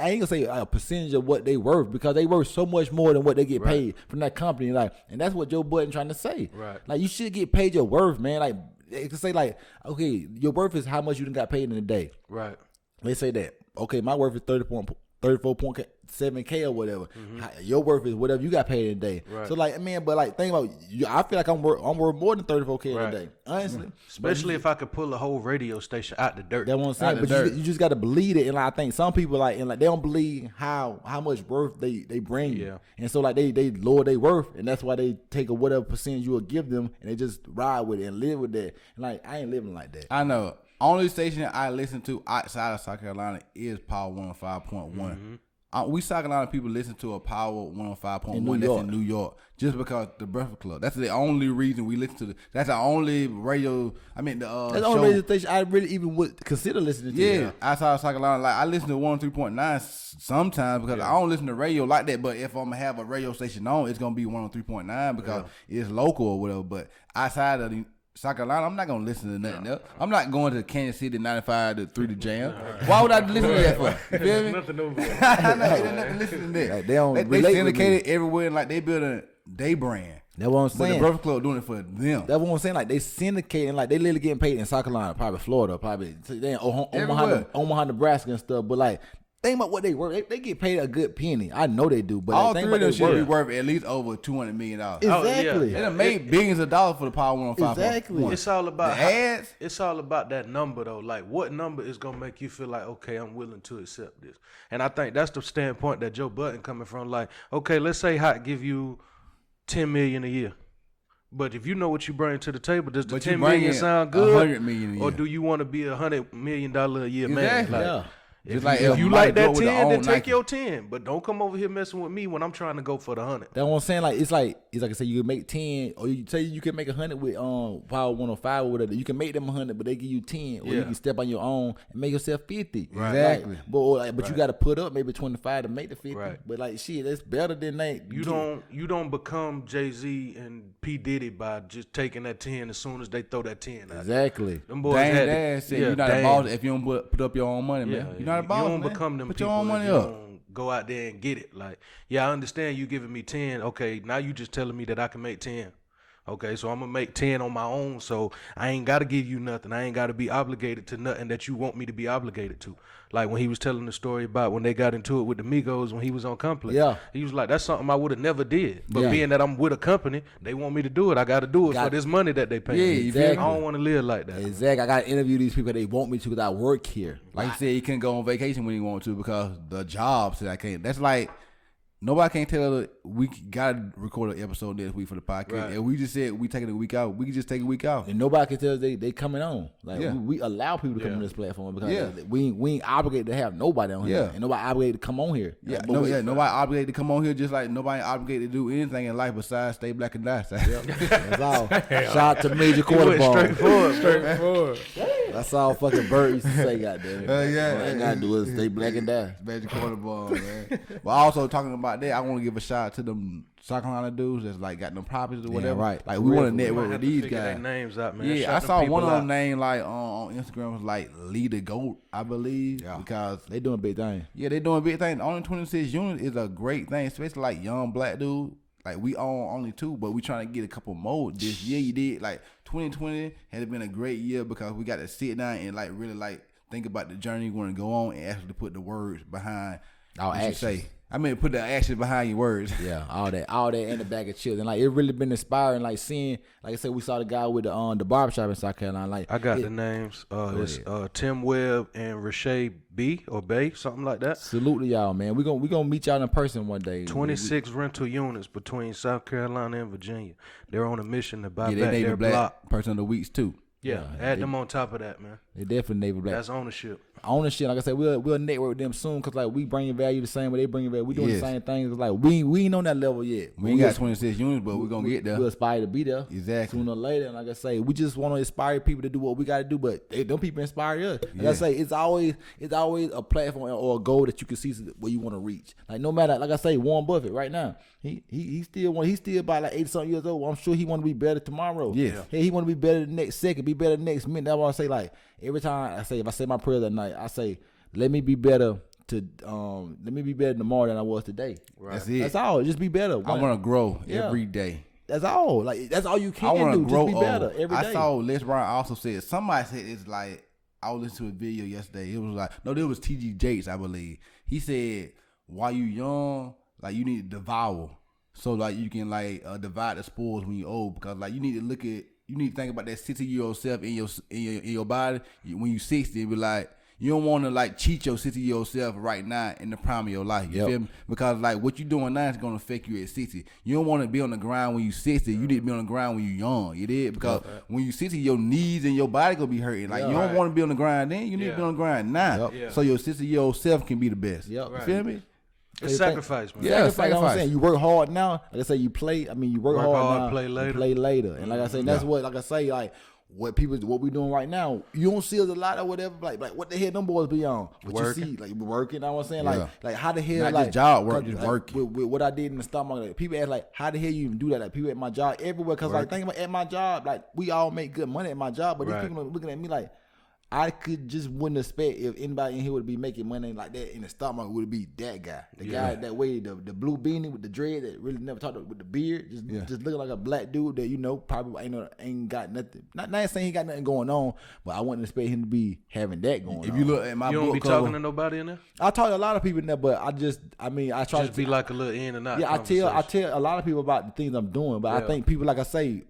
ain't gonna say a percentage of what they worth because they worth so much more than what they get paid from that company. Like, and that's what Joe Budden trying to say. Right. Like you should get paid your worth, man. Like they can say like, okay, your worth is how much you done got paid in a day. Right. Let's say that. Okay, my worth is 34.7K or whatever. Your worth is whatever you got paid in a day. Right. So like, man, but like, think about you. I feel like I'm worth more than 34K in a Right. day. Honestly, Especially if I could pull a whole radio station out the dirt. that's what I'm saying. Out the But dirt. you just got to believe it. And like, I think some people like they don't believe how much worth they bring you. Yeah. And so like they lower their worth, and that's why they take a whatever percentage you will give them, and they just ride with it and live with that. And like I ain't living like that. I know. Only station I listen to outside of South Carolina is Power 105.1. We South Carolina people listen to a Power 105.1 In New that's York. in New York just because the Breakfast Club. That's the only reason we listen to that's the only radio. I mean the That's the show. only radio station I really even would consider listening to. Yeah, outside of South Carolina, like I listen to 103.9 sometimes because I don't listen to radio like that. But if I'm gonna have a radio station on, it's gonna be 103.9 because it's local or whatever. But outside of the South Carolina, I'm not gonna listen to nothing else. I'm not going to Kansas City 95 to 3 to jam. Why would I listen to that for? You feel me? Nothing over there. I know, ain't nothing to listen to that. Like, they don't They relate with syndicated everywhere and like they build a day brand. That's what I'm But the saying. Breakfast Club doing it for them. That's what I'm saying. Like they syndicating, like they literally getting paid in South Carolina, probably Florida, probably they in Everywhere. Omaha, Nebraska and stuff. But like, think about what they worth. They get paid a good penny. I know they do, but All like, three think of them about should be their worth. worth at least over $200 million. Exactly. They done made billions of dollars for the Power 105. Exactly. It's all about The ads? It's all about that number though. Like what number is gonna make you feel like, okay, I'm willing to accept this. And I think that's the standpoint that Joe Budden coming from. Like, okay, let's say Hot give you $10 million a year. But if you know what you bring to the table, does the But you $10 bring million in sound good? $100 million a year. Or do you want to be $100 million a year man? Exactly. Like, Yeah. If, Just like if you Michael like that Jordan with 10, the then own take Nike. your 10. But don't come over here messing with me when I'm trying to go for the 100. That's what I'm saying. Like it's like I said, you can make 10, or you say you can make 100 with Power 105 or whatever. You can make them 100, but they give you 10, or you Yeah. can step on your own and make yourself 50. Right. Exactly. But you got to put up maybe 25 to make the 50. Right. But like shit, that's better than that. You don't become Jay-Z and P. Diddy by just taking that 10 as soon as they throw that 10 out. Exactly. Them boys Dame had to- Dash said yeah, you're not a Dame. boss if you don't put up your own money, Yeah, man. You're not a boss, You don't man. become them Put people your own if money you up. don't go out there and get it. Like, yeah, I understand you giving me 10. Okay, now you just telling me that I can make 10. Okay, so I'm gonna make 10 on my own, so I ain't gotta give you nothing. I ain't gotta be obligated to nothing that you want me to be obligated to. Like when he was telling the story about when they got into it with the Migos when he was on Complex. Yeah. He was like, that's something I would have never did. But Yeah. being that I'm with a company, they want me to do it. I gotta do it Got- for this money that they pay Yeah, me. you feel me? I don't wanna live like that. Exactly. I got to interview these people. They want me to because I work here. Like he said, he couldn't go on vacation when he wanted to because the job said I can't. That's like nobody can tell we gotta record an episode this week for the podcast. Right. And we just said we taking a week out. We can just take a week out. And nobody can tell us they coming on. Like Yeah. we allow people to come Yeah. on this platform because Yeah. we ain't obligated to have nobody on here. Yeah. And nobody obligated to come on here. Yeah, Like, no, but yeah. Nobody obligated to come on here, just like nobody obligated to do anything in life besides stay black and die. That's all. Shout out to Major He went Quarterball. straight forward. Straightforward. That's all fucking Bird used to say, goddamn it. Yeah. All I gotta do is stay black and die. Magic quarter ball, man. But also talking about that, I want to give a shout out to them South Carolina dudes that's like got them properties or whatever. right. Like we want to We network might with have to these figure their guys. names out, man. Yeah, Shout I them saw one people of them out. name like on Instagram was like Lee the Goat, I believe. Yeah. Because They doing big things. yeah, they doing big things. Only 26 units is a great thing, especially like young black dude. Like we own only 2, but we trying to get a couple more this year. You did like 2020 has been a great year because we got to sit down and like really like think about the journey we're going to go on and actually put the words behind Our what you actions. say. I mean, put the action behind your words. Yeah, all that in the bag of chips. And like it really been inspiring, like seeing, like I said, we saw the guy with the barbershop in South Carolina. Like I got it- the names. It's Tim Webb and Rashay B or Bay, something like that. salute to y'all, man. We gonna meet y'all in person one day. 26 rental units between South Carolina and Virginia. They're on a mission to buy Yeah, they back Navy their Black block. person of the weeks too. Yeah, add them on top of that, man. They definitely Navy Black. That's ownership. Ownership, like I said, we'll network with them soon because like we bringing value the same way they bringing value. We doing Yes. the same things. Like we ain't on that level yet. We ain't got 26 units, but we're going to get there. We aspire to be there. Exactly. Sooner or later. And like I say, we just want to inspire people to do what we got to do. But them people inspire us. Like Yeah. I say, it's always a platform or a goal that you can see where you want to reach. Like no matter, like I say, Warren Buffett right now, he still about like 80-something years old. I'm sure he want to be better tomorrow. Yes. Hey, he want to be better the next second, be better the next minute. That's why I say like every time if I say my prayer that night, I say, let me be better tomorrow than I was today. That's it. That's all. Just be better. I want to grow Yeah. every day. That's all. Like that's all you I can want do. to grow Just be better old. every day. I saw Les Brown also said, somebody said it's like, I was listening to a video yesterday. It was like, no, there was T.G. Jakes, I believe. He said, while you young, like you need to devour. So like you can like divide the spoils when you're old, because like you need to think about that 60-year-old self in your body. When you 60, be like, you don't want to like cheat your 60-year-old self right now in the prime of your life. You Yep. feel me? Because like what you doing now is gonna affect you at 60. You don't want to be on the ground when you 60. You need to be on the ground when you young. You did? Because when you 60, your knees and your body gonna be hurting. Like you don't want to be on the ground then. You need to be on the ground now. Yep. Yeah. So your 60-year-old self can be the best. Yep. You Right. feel me? It's sacrifice, man. Yeah. Sacrifice, you know what I'm sacrifice. saying? You work hard now. Like I say, you play. I mean, you work Work hard hard, now. play you later. Play later. And like I say, that's what. Like I say, like what we doing right now. You don't see us a lot or whatever. Like what the hell them boys be on? What Working. you see, like working. You know what I'm saying? Yeah. Like how the hell Not like just job work, just like, working. with what I did in the stock market. Like, people ask like, how the hell you even do that? Like people at my job everywhere. Cause like think about at my job, like we all make good money at my job, but Right. these people are looking at me like. I wouldn't expect if anybody in here would be making money like that in the stock market would be that guy. The guy that way, the blue beanie with the dread that really never talked with the beard, just looking like a black dude that probably ain't got nothing. Not saying he got nothing going on, but I wouldn't expect him to be having that going on. If you look at my You don't book be cover, talking to nobody in there? I talk to a lot of people in there, but I try Just to be like a little in and out. yeah, I conversation. tell a lot of people about the things I'm doing, but I Yeah. think people, like I say,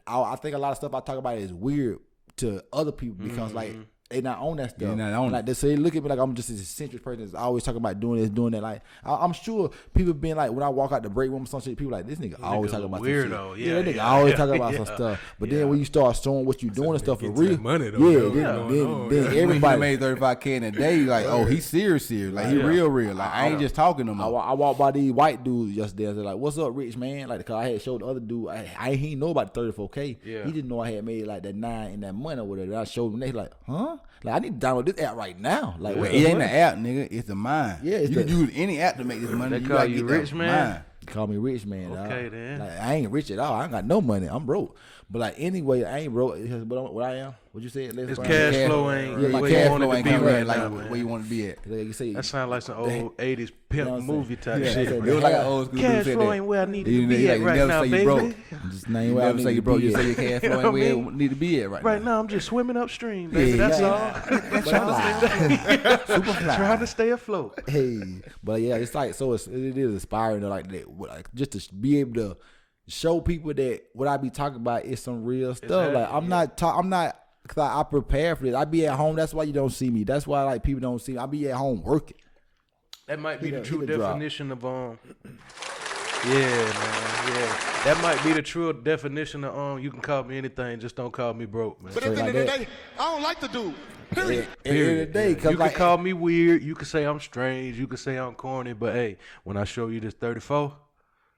I think a lot of stuff I talk about is weird to other people because like they not on that stuff. They not on like they say, look at me like I'm just this eccentric person that's always talking about doing this, doing that. Like I'm sure people being like when I walk out the break room or some shit, people like this nigga always talking about weirdo. some shit. Yeah, that nigga yeah, always yeah, talking about some yeah. stuff. But then when you start showing what you doing and stuff for get to real, that money, though, yeah, yo, then going on, then yeah. when he everybody. made 35K in a day, like, oh, he's serious. Like, he real. Like, I ain't just talking no more. I walked by these white dudes yesterday and they're like, what's up, rich man? Like, cause I had showed the other dude, he didn't know about the 34K. Yeah. He didn't know I had made like that 9 and that money or whatever. I showed him, they like, huh? Like, I need to download this app right now. Like, Well, what it the ain't fuck? the app, nigga. It's the mind. Yeah, it's you can use any app to make this money. They You call gotta you get that rich man? mind. Call me rich man. Okay, dog. then. Like, I ain't rich at all. I ain't got no money. I'm broke. But like anyway, I ain't broke. But what I am? What you said? His cash flow ain't Yeah, my where cash you want flow it to ain't be coming right in like now, man. where you want to be at. Like you say, That sounds like some old 80s pimp what I'm movie type Yeah, shit. that's man. It was like an old school dude Cash said flow that. ain't where I need You to be like, at you right never now, say you baby. broke. just name You where I never need say to you broke. be You at. say your cash You know flow what ain't I where mean? it need to be at right Right now. now, I'm just swimming upstream, baby. That's all. Trying to stay afloat. Hey, but yeah, it's like it is inspiring to like that, like just to be able to show people that what I be talking about is some real stuff. Like I'm not because I prepare for this. I be at home. That's why you don't see me. That's why like people don't see me. I be at home working. That might be He the the- true he the drop. definition of Yeah, man. Yeah, that might be the true definition of you can call me anything, just don't call me broke, man. But at the Straight end of like the day, I don't like the dude. Period. At the end of the day, You cause can like call me weird. You can say I'm strange. You can say I'm corny. But hey, when I show you this 34,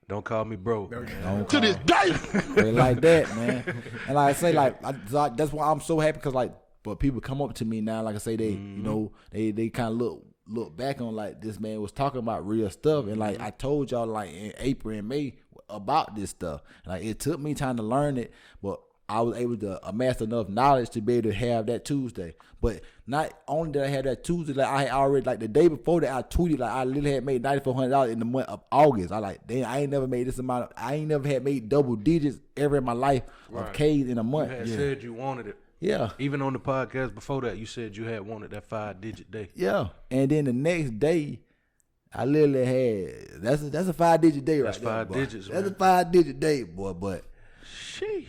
don't call me broke. man. To this day. they like that, man. And like I say, that's why I'm so happy because like but people come up to me now, like I say, they you know they kind of look back on like this man was talking about real stuff, and like I told y'all like in April and May about this stuff. Like it took me time to learn it, but I was able to amass enough knowledge to be able to have that Tuesday. But not only did I have that Tuesday, like I had already, like the day before that, I tweeted like I literally had made $9,400 in the month of August. I like, damn, I ain't never made this amount. I ain't never had made double digits ever in my life of K's in a month. You had said you wanted it. Yeah. Even on the podcast before that, you said you had wanted that 5-digit day. Yeah. And then the next day, I literally had that's a 5-digit day That's right there. 5 boy. digits, That's man. a 5-digit day, boy. But Sheesh.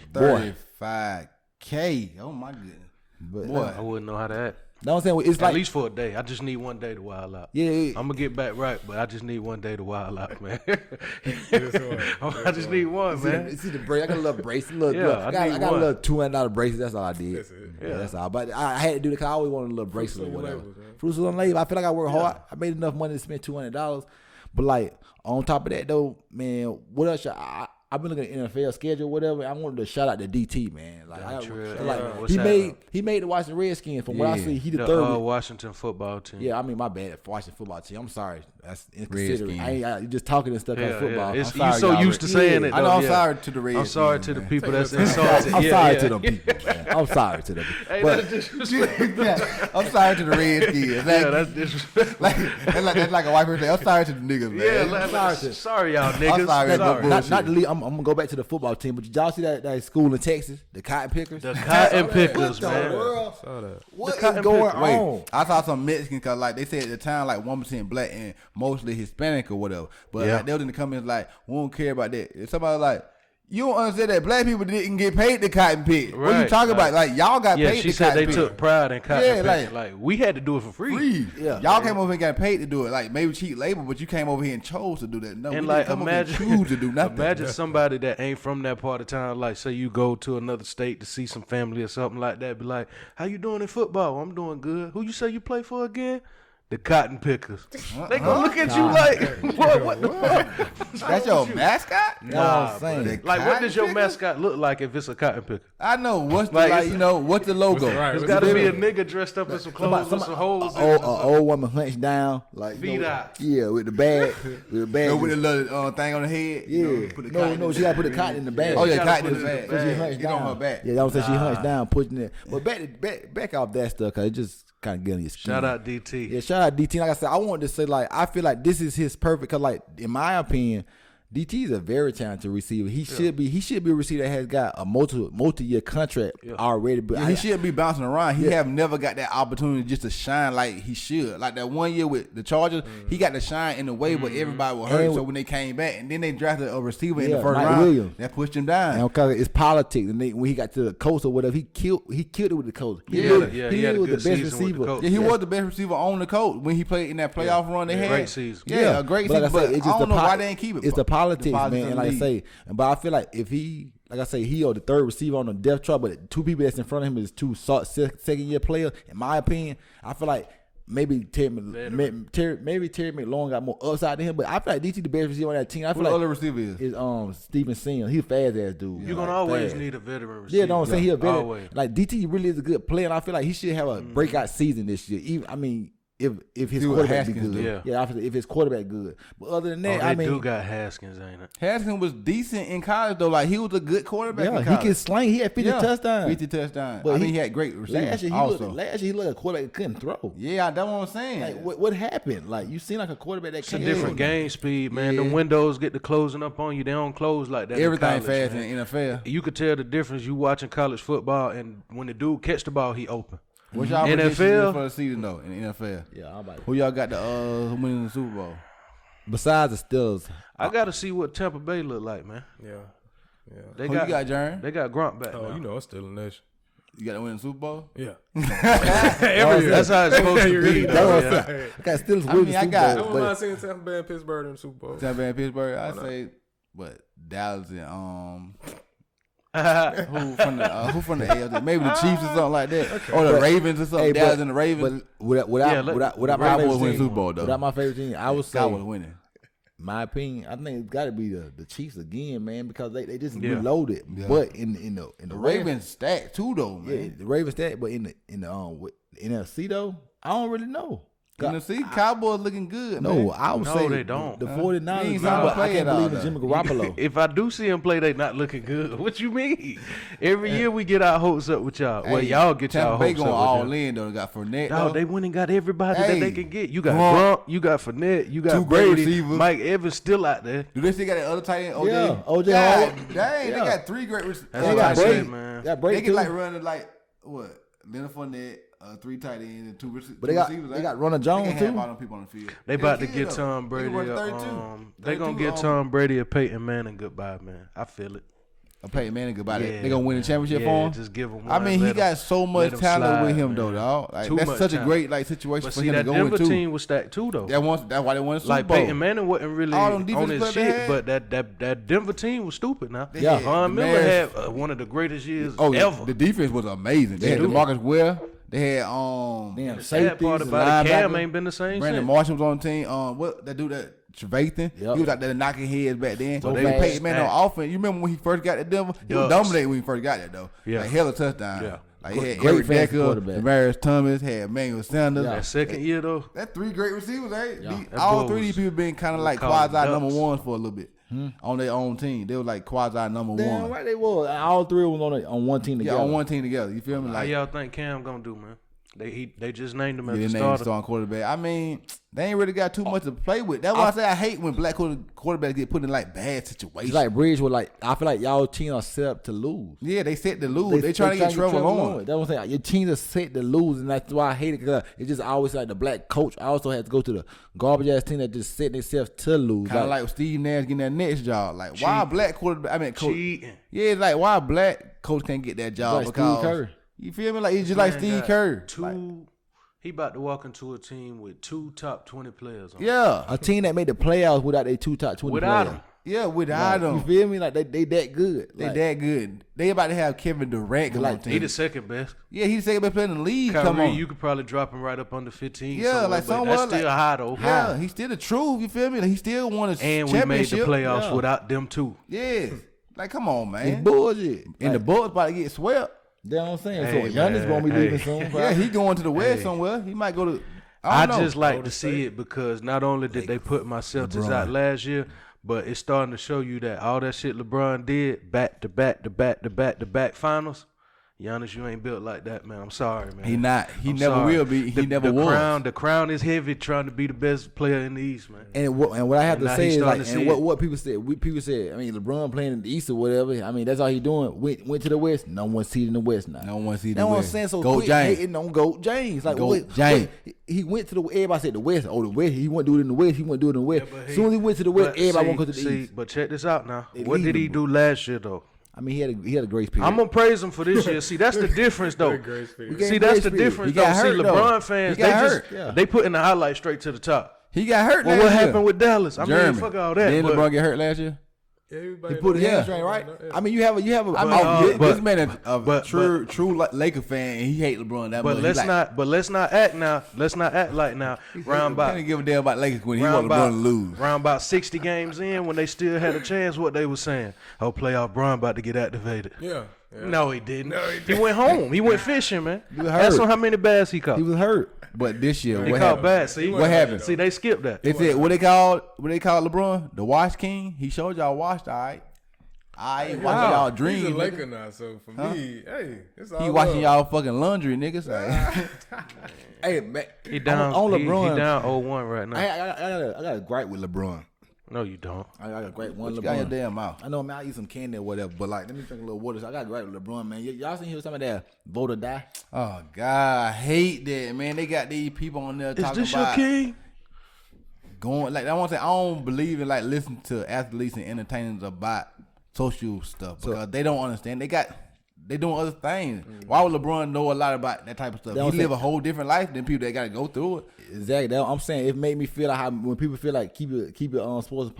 35K. Oh my goodness. but Boy. I wouldn't know how to act. know what I'm saying? It's At like least for a day. I just need one day to wild out. yeah. I'm gonna get back right, but I just need one day to wild out, man. That's right. I just need one, man. See the brace. I got a little bracelet. Look, Yeah, look, I I got need a one. little $200 bracelet. That's all I did. That's it. Yeah, that's all. But I had to do it because I always wanted a little bracelet or on your whatever. labels, man. Fruits on label. I feel like I work hard. I made enough money to spend $200. But like on top of that though, man, what else? I've been looking at NFL schedule, whatever. I wanted to shout out to DT, man. Like, What's he happening? made the Washington Redskins. From what I see, he the The third. Washington football team. Yeah, I mean, my bad. Washington football team. I'm sorry. That's inconsiderate. Redskins. You just talking and stuff Yeah, about football. It's, I'm you sorry, so y'all. used to saying it. I know. though, I'm yeah. sorry to the Redskins. I'm sorry to the man. people that's Take your time. insulted. I'm Yeah, sorry yeah. to them people, man. I'm sorry to them. Hey, But that's disrespectful. I'm sorry to the Redskins. Yeah, Like, that's disrespectful. that's like a white person. I'm sorry to the niggas, man. Yeah, sorry, y'all niggas. sorry, Sorry. not to leave. I'm gonna go back to the football team. But did y'all see that school in Texas, the Cotton Pickers? The Cotton What Pickers, the man. world? Saw that. What is Cotton going Pickers. on? I saw some Mexicans because like they said at the time like 1% black and mostly Hispanic or whatever. But Yeah. like, they was in the comments like, we don't care about that. If somebody like, you don't understand that black people didn't get paid the cotton pick. What you Right, talking about? Like y'all got Yeah, paid she the said cotton they pick. took pride in cotton Yeah, picking. Like we had to do it for free. Free. Yeah. Y'all came over here and got paid to do it. Like maybe cheap labor, but you came over here and chose to do that. No, And we like didn't come over here and imagine, choose to do nothing. imagine somebody that ain't from that part of town. Like say you go to another state to see some family or something like that. Be like, how you doing in football? I'm doing good. Who you say you play for again? The Cotton Pickers. They gonna look at you like, what the fuck? That's your mascot? Nah, I'm saying? bro. The Like, what Cotton does your Pickers? mascot look like if it's a cotton picker? I know what's the Like, like, it's- you know what's the logo? Right. It's What's got to the be a difference? nigga dressed up in some clothes with some holes in An it. or something. old woman hunched down, like Feet out. Yeah, with the bag, with the bag. Go with the little thing on the head. yeah, you know, put the cotton no, in she got to put the cotton in the bag. Oh yeah, You gotta cotton in put the it in bag. the She bag. hunched Get down. on her back. Yeah, y'all say she hunched down, pushing it. But back off that stuff, cause it just kind of getting your skin. Shout out DT. Yeah, shout out DT. Like I said, I wanted to say like I feel like this is his perfect. Cause like in my opinion, DT is a very talented receiver. He should be a receiver that has got a multi-year contract already. But Yeah, he should be bouncing around. He have never got that opportunity just to shine like he should. Like that one year with the Chargers, he got to shine in a way, but everybody was hurt. And So when they came back, and then they drafted a receiver in Yeah, the first Mike round, Williams. that pushed him down. And because it's politics, and when he got to the coast or whatever, he killed it with the coast. He was- had a was good season with the Colts. Yeah, he was the best receiver on the coach when he played in that playoff run they had. Great season. Yeah, a great But season. like I But said, it's I just don't the know why they didn't keep it. It's the politics, of man. the And like I league. say, but I feel like if he, like I say, he or the third receiver on the depth chart, but two people that's in front of him is two second year players. In my opinion, I feel like maybe Terry McLaurin got more upside than him, but I feel like DT the best receiver on that team. I Who feel the like other receiver is? Steven Sims. He a fast ass dude. You're gonna Like, always fast. need a veteran receiver. Yeah, no, I'm saying he a veteran. Always. Like DT really is a good player, and I feel like he should have a breakout season this year. Even I mean, if his See what quarterback be Haskins good, do. yeah, I feel like if his quarterback good. But other than that, They I mean, do got Haskins, ain't it? Haskins was decent in college though. Like he was a good quarterback. yeah, in he college. can sling. He had 50 touchdowns. 50 touchdowns. But I mean, he had great receivers last year, also. he looked like a quarterback that couldn't throw. Yeah, that's what I'm saying. Like what happened? Like you seem like a quarterback that It's a can't different throw. game speed, man. Yeah. The windows get to closing up on you. They don't close like that. in Everything college, fast man. in the NFL. You could tell the difference. You watching college football, and when the dude catch the ball, he open. What's y'all NFL? predictions for the season though in the NFL? Yeah, I'm about Who y'all got the winning the Super Bowl? besides the Steelers. I gotta see what Tampa Bay look like, man. Yeah. Yeah. They Who you got, Jern? They got Grunt back Oh, now. you know, it's still a nation. You got to win the Super Bowl? Yeah. That's how it's supposed to be. That's though, what yeah. I'm saying. I got Steelers I winning mean, the I Super got- I Bowl, wouldn't but mind seeing Tampa Bay and Pittsburgh in the Super Bowl. Tampa Bay and Pittsburgh. I say, but Dallas and who from the AFC? Maybe the Chiefs or something like that, or the Ravens or something. Hey, Dallas but- and the Ravens. But without Yeah, my Cowboys favorite win team, Super Bowl though. without my favorite team, I would say Cowboys winning. my opinion, I think it's got to be the Chiefs again, man, because they just Yeah. reloaded. Yeah. But in the The Ravens stacked too though, yeah, man. the Ravens that, but in the NFC though, I don't really know. NFC Cowboys looking good. No, man. I would No, say they don't. The He 49ers, ain't but gonna I play can't it all believe in day. Jimmy Garoppolo. If I do see him play, they not looking good. What you mean? Every year we get our hopes up with y'all. Well, Hey, y'all get y'all Tampa Bay hopes going up all with them. in though. They got Fournette. Dog, though. they went and got everybody that Hey, they can get. You got Gronk. Gronk, you got Fournette, you got Two great Brady, receivers. Mike Evans still out there. Do they still got that other tight end? OJ? Yeah, OJ God, Howard. dang, Yeah. they got 3 great receivers. That's They what I got said, Brady, man. got They Brady can too. like run like what? Leonard Fournette, 3 tight ends and 2 receivers. But they got Ronald Jones, They can have too. all them people on the field. They about to can, get though. Tom They Brady. can run 32. They gonna 32 get Tom Brady or Peyton Manning goodbye, man. I feel it. Peyton Manning goodbye. Yeah, They gonna win the man. championship Yeah, for him. just give him I one, mean, he let got him- so let much him talent slide, with him though, man. dog. Like Too that's much such a talent. great like situation But for see, him to that go Denver into. team was stacked too, though. That's why they won the Super Like Bowl. Peyton Manning wasn't really All them on defensive his players they shit, had. but that Denver team was stupid now. Yeah. Von the Miller Bears- had one of the greatest years Oh yeah, ever. the defense was amazing. They had do. DeMarcus Ware. They had Damn, The sad part safeties, about it, Cam linebacker. ain't been the same Brandon since. Marshall was on the team. What that dude that Trevathan? Yep. He was out there knocking heads back then. So They fast. Peyton Manning on offense. You remember when he first got to Denver? He was Ducks. dominating when he first got there though. Yeah. Like hella touchdown. Yeah. Like he had Great Eric fantasy Decker, quarterback. Demarius Thomas, had Emmanuel Sanders. That second year though, That's 3 great receivers, eh? That All boy 3 of these was- people been kind of like call them quasi number ducks. ones for a little bit on their own team. They were like quasi number Damn one. right they was. All 3 of them on one team Yeah, together. on one team together. You feel me? how Like y'all think Cam gonna do, man? They just named him as yeah, the they named starter. starting quarterback. I mean, they ain't really got too much to play with. That's why I say I hate when black quarterbacks get put in like bad situations. It's like Bridgewood. Like I feel like y'all team are set up to lose. yeah, they set to lose. They trying to get Trevor Lawrence. That's what I'm saying. Your teams are set to lose, and that's why I hate it. Because it's just always like the black coach. I also had to go to the garbage ass team that just set themselves to lose. Kind of like Steve Nash getting that next job. Like why a black quarterback? I mean, coach. Cheating. Yeah, it's like why a black coach can't get that job Like Steve because Kerr. you feel me? Like he's just like Man Steve got Kerr. He about to walk into a team with 2 top 20 players on. Yeah, a team that made the playoffs without their 2 top 20 Without players. him. yeah. Without You them, feel me? Like they that good. they Like, that good. They about to have Kevin Durant come Like, on the He team. the second best. Yeah, he's the second best player in the league. Come Kyrie, on. you could probably drop him right up under 15. Yeah, somewhere, like but somewhere, that's still like- high though. Yeah, he's still the truth. You feel me? Like, he still won a And we made the championship. playoffs Yeah. without them too. Yeah, like come on, it's man. bullshit. And the Bucks about to get swept. That's what I'm saying. Hey, so Giannis man, gonna be hey. leaving soon. Yeah, Probably. he going to the West Hey. somewhere. He might go to. I don't know. just like to see it because not only did they put my Celtics out last year, but it's starting to show you that all that shit LeBron did back to back finals. Giannis, you ain't built like that, man. I'm sorry, man. He not. He I'm never sorry. will be. He never the was. The crown is heavy trying to be the best player in the East, man. And what I have And to now say he's is like, starting to and see what, it. what people said. People said, I mean, LeBron playing in the East or whatever. I mean, that's all he doing. Went to the West. No one seed in the West now. No one see the That's what I'm West. saying. So Goat quit James. hating on Goat James. Like Goat James. he went to the. Everybody said the West. Oh, the West. He wouldn't do it in the West. He wouldn't do it in the West. but As soon as he went to the West, But everybody see- want to go to the see, East. But check this out now. They What leave did he him. do last year though? I mean, he had a grace period. I'm gonna praise him for this year. See, that's the difference though. Grace period. gave See, him that's grace the period. difference He got though. See, hurt, though. LeBron fans, He they got just hurt. Yeah. they putting the highlight straight to the top. He got hurt. Well, last what year. happened with Dallas? I Jeremy. mean, fuck all that. Didn't but- LeBron get hurt last year? Yeah, everybody He put his knows. hamstring right. Yeah. I mean, you have a. I mean, Uh, this man is a but- true Laker fan, and he hate LeBron that much. But He let's not act now. Let's not act like now. Round Can't about give a damn about Lakers when he round want LeBron about to lose. round about 60 games in when they still had a chance. What they was saying? Oh, playoff Bron about to get activated. Yeah. No, he didn't. No, he He didn't. went home. He went fishing, man. was Ask hurt. him how many bass he caught. He was hurt. But this year, He what caught happened? bass. See What happened? See, they skipped that. They said what they called LeBron the Wash King. He showed y'all washed, all right. I ain't watching y'all dream. He's a nigga. Laker now, so for me, hey, it's all He watching love. y'all fucking laundry, niggas. Like, Hey, man. He down. on he LeBron. down 0-1 right now. I got a gripe with LeBron. No, you don't. I got a great one. you got your LeBron. damn mouth. I know, man. I eat some candy or whatever, but like, let me drink a little water. So I got a gripe with LeBron, man. Y'all seen here some of that vote or die? Oh God, I hate that, man. They got these people on there Is talking this your about king? going like I want to say I don't believe in like listening to athletes and entertainers about social stuff because they don't understand. They doing other things. Why would LeBron know a lot about that type of stuff? They He don't live say- a whole different life than people that got to go through it. Exactly. I'm saying it made me feel like how when people feel like keep it sports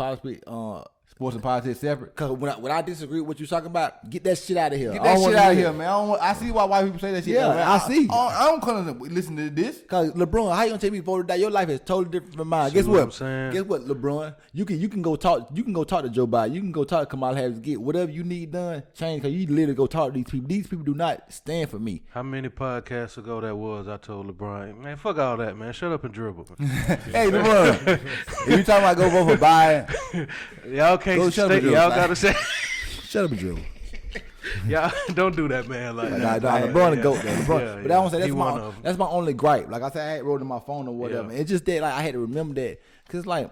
Sports and politics separate. Cause when I disagree with what you're talking about, get that shit out of here. Get I don't that shit wanna out of hear here, man. I see why white people say that shit. Yeah, man. I see. I don't come to listen to this. Cause LeBron, how you gonna take me vote today? Your life is totally different from mine. See Guess what what? I'm saying? Guess what, LeBron? You can go talk. You can go talk to Joe Biden. You can go talk to Kamala Harris. Get whatever you need done. Change. Cause you literally go talk to these people. These people do not stand for me. How many podcasts ago that was? I told LeBron, man, fuck all that, man. Shut up and dribble. Hey, LeBron, if you talking about go vote for Biden, Y'all can't Go shut up stay. and dribble, Y'all like- gotta say. shut up and dribble. Y'all don't do that, man. Like Nah, that. LeBron the GOAT though. LeBron. Yeah, But I want to say he one of 'em. that's my only gripe. Like I said, I had wrote in my phone or whatever. Yeah. It's just that like I had to remember that because like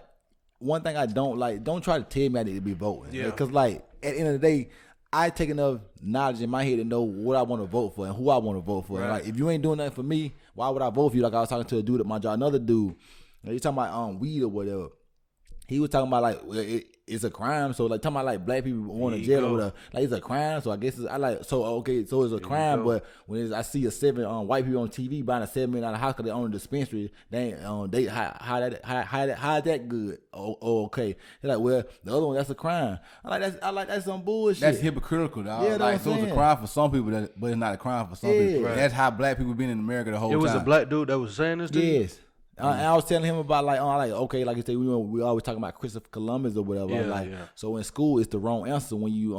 one thing I don't like. Don't try to tell me I need to be voting. Yeah. Because like at the end of the day, I take enough knowledge in my head to know what I want to vote for and who I want to vote for. And like if you ain't doing nothing for me, why would I vote for you? Like I was talking to a dude at my job, another dude. He's talking about weed or whatever. He was talking about like it's a crime, so like talking about like black people going to There you jail go. or whatever. Like it's a crime, so I guess so it's a crime. go. But when I see a white people on TV buying a $7 million house because they own a dispensary, they ain't how that good? Oh, okay. They're like, well, the other one that's a crime. I like that's some bullshit. That's hypocritical, dog. Yeah, that's like, what so I'm it's a saying. crime for some people, but it's not a crime for some Yeah. people. Right. That's how black people been in America the whole time. It was a black dude that was saying this to you? Yes. And I was telling him about like okay, like you say, we always talking about Christopher Columbus or whatever. Yeah, Like, yeah. so in school, it's the wrong answer when you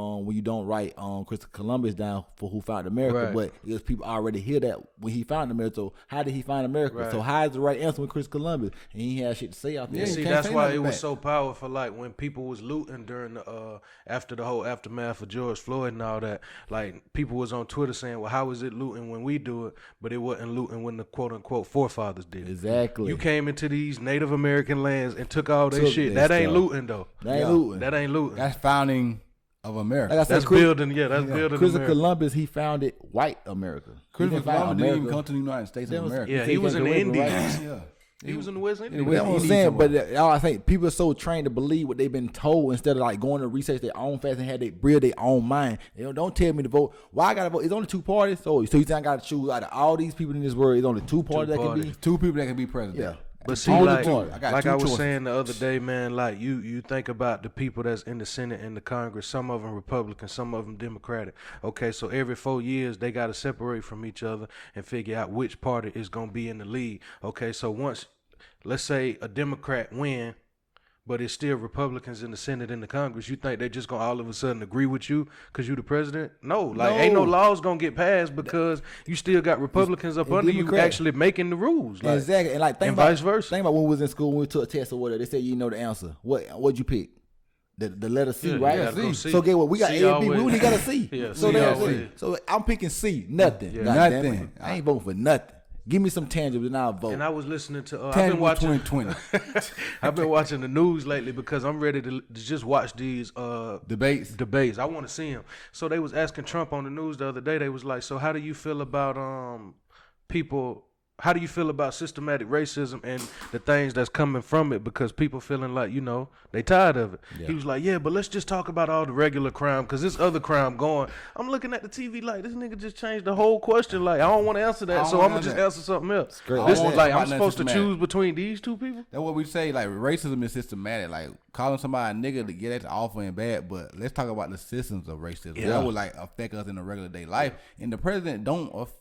don't write Christopher Columbus down for who founded America. Right. But because people already hear that when he founded America. So how did he find America? Right. So how is the right answer with Christopher Columbus? And he had shit to say out there. Yeah, you see, can't that's say why nothing it was back. so powerful. Like when people was looting during the after the whole aftermath of George Floyd and all that. Like people was on Twitter saying, "Well, how is it looting when we do it, but it wasn't looting when the quote unquote forefathers did it?" Exactly. You came into these Native American lands and took all their Took shit. their That ain't stuff. looting though. That ain't looting. That ain't looting. That's founding of America. Like I said, That's building. Yeah, that's building Christopher America. Columbus, he founded white America. He Christopher didn't found Columbus didn't even America. come to the United States of America. Yeah, He he was in the came to Caribbean, Indies. right? Yeah. He was in the West Indies. West That's what I'm Indies saying, somewhere. but I think people are so trained to believe what they've been told instead of like going to research their own facts and have they build their own mind. Don't tell me to vote. Why I gotta vote? It's only two parties, so you think I gotta choose out of all these people in this world? It's only two parties that can be. parties. Two people that can be president. Yeah. But see, Only like, two. I got like two I was choices. saying the other day, man, like you think about the people that's in the Senate and the Congress, some of them Republican, some of them Democratic. Okay, so every 4 years they got to separate from each other and figure out which party is going to be in the lead. Okay, so once, let's say a Democrat win, but it's still Republicans in the Senate and the Congress, you think they just gonna all of a sudden agree with you because you the president? No, like ain't no laws gonna get passed because you still got Republicans up It's under you Democrat. actually making the rules. Like, Exactly, and like think and about, vice versa. Think about when we was in school, when we took a test or whatever. They said you know the answer. What'd you pick? The letter C, Yeah, right? you gotta go C. So get what we got C A and B. We always. only got a C. Yeah, so C that's always. it. So I'm picking C. Nothing. Yeah. God damn Nothing. it. I ain't voting for nothing. Give me some tangibles and I'll vote. And I was listening to. I've been Tangible watching. 2020 I've been watching the news lately because I'm ready to just watch these debates. debates. I want to see them. So they was asking Trump on the news the other day. They was like, "So how do you feel about people? How do you feel about systematic racism and the things that's coming from it? Because people feeling like they tired of it." He was like, "Yeah, but let's just talk about all the regular crime because this other crime going." I'm looking at the TV like this nigga just changed the whole question. Like I don't want to answer that, so I'm gonna just answer something else. great. This I don't is want like to talk I'm about supposed to nothing choose between these two people. That's what we say. Like racism is systematic. Like calling somebody a nigga to get at the awful and bad. But let's talk about the systems of racism. Yeah. That would like affect us in a regular day life. And the president don't affect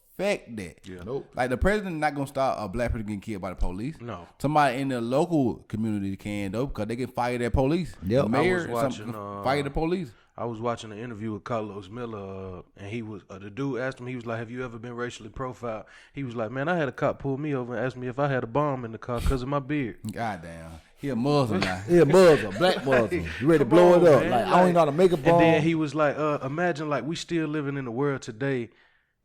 that. Yeah. Nope. Like the president not gonna stop a black person getting killed by the police. No. Somebody in the local community can though, because they can fire their police. Yep. The mayor I was or something watching, fire the police. I was watching an interview with Carlos Miller, and he was the dude asked him. He was like, "Have you ever been racially profiled?" He was like, "Man, I had a cop pull me over and ask me if I had a bomb in the car because of my beard." Goddamn. He a Muslim now. Yeah, Muslim, black Muslim. You ready to Come blow on, it up? man. Like I don't even know how to make a bomb. And then he was like, "Imagine like we still living in a world today."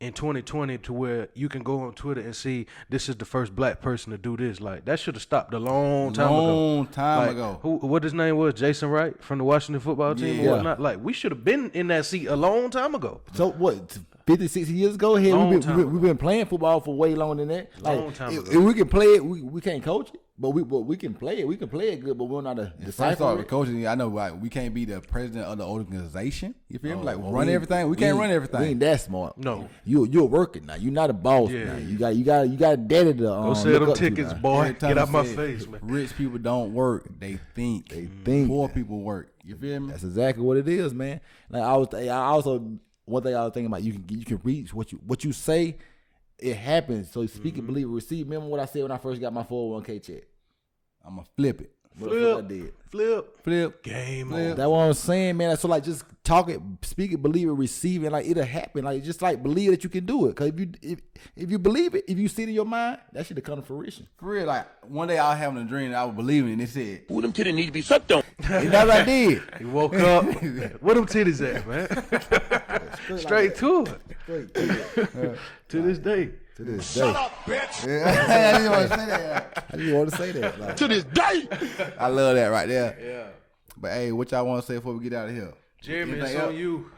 In 2020, to where you can go on Twitter and see this is the first black person to do this. Like that should have stopped a long time ago. Long time Like, ago. what his name was, Jason Wright from the Washington football team Yeah. or whatnot. Like we should have been in that seat a long time ago. So what? 50, 60 years ago. Here Long we've time been, ago. we've been playing football for way longer than that. Long Like, time if ago. we can play it, we can't coach it, but we can play it. We can play it good, but we're not a First decipher off, it. coaching, I know like we can't be the president of the organization. You feel me? Like Well, run we- everything. We can't ain't- run We everything. ain't that smart. No. you're working now. You're not a boss Yeah. now. You got a daddy to Go sell look them up to tickets, now. boy. Every time Get I out my said, face, man. Rich people don't work. They think. think. Poor people work. You feel me? That's exactly what it is, man. Like I also one thing I was thinking about, you can reach what you say, it happens. So speak it, believe it, receive. Remember what I said when I first got my 401k check? I'm gonna flip it. What the fuck I did? Flip. Flip. Game on. That's what I'm saying, man. So like, just talk it, speak it, believe it, receive it. Like it'll happen. Like just like believe that you can do it. Cause if you believe it, if you see it in your mind, that should come to fruition. For real, like one day I was having a dream and I was believing it and it said, Ooh, them titties need to be sucked on. And that's what I did. He woke up. Where them titties at, man? Straight to it. To this day. To this Shut day, up, bitch. I didn't want to say that. I just want to say that. Like, To this day. I love that right there. Yeah. But hey, what y'all want to say before we get out of here? Jeremy, it's Anything on else? you.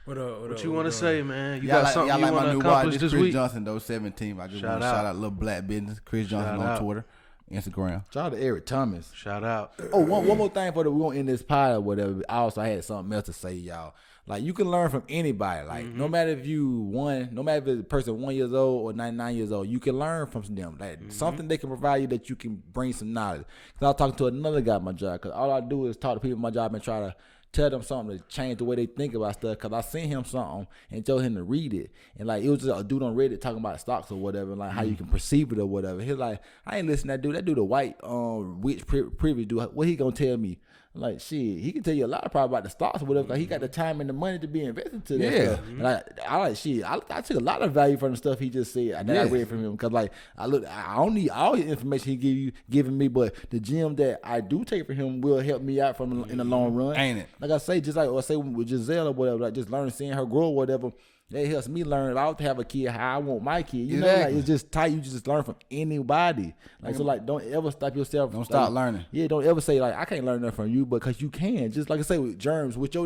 What up? What you want to say, man? You Y'all got like, something y'all you like want my to new watch. accomplish This this Chris week? Johnson, though, 17. I just want to Shout shout out. out Little Black Business. Chris Johnson Shout on out. Twitter, Instagram. shout out to Eric Thomas. Shout out. Oh, one more thing for the we gonna end this pod or whatever. I also had something else to say, y'all. Like you can learn from anybody. Like no matter if no matter if it's a person 1 year old or 99 years old, you can learn from them. Like something they can provide you that you can bring some knowledge. Cause I was talking to another guy at my job. Cause all I do is talk to people at my job and try to tell them something to change the way they think about stuff. Cause I sent him something and told him to read it. And like it was just a dude on Reddit talking about stocks or whatever, and like how you can perceive it or whatever. He's like, I ain't listening to that dude. That dude a white rich privilege dude. What he gonna tell me? Like shit, he can tell you a lot probably about the stocks or whatever. Like he got the time and the money to be invested to that Yeah. stuff. And I like shit. I took a lot of value from the stuff he just said that I read from him. Cause like I don't need all the information he giving me, but the gem that I do take from him will help me out in the long run. Ain't it? Like I say, just like or say with Giselle or whatever, like just learning, seeing her grow or whatever. That helps me learn if I was to have a kid how I want my kid. You know, like Exactly. it's just tight. You just learn from anybody. Like so, like don't ever stop yourself. Don't stop like, learning. Yeah, don't ever say like I can't learn nothing from you because you can. Just like I say with Germs, with your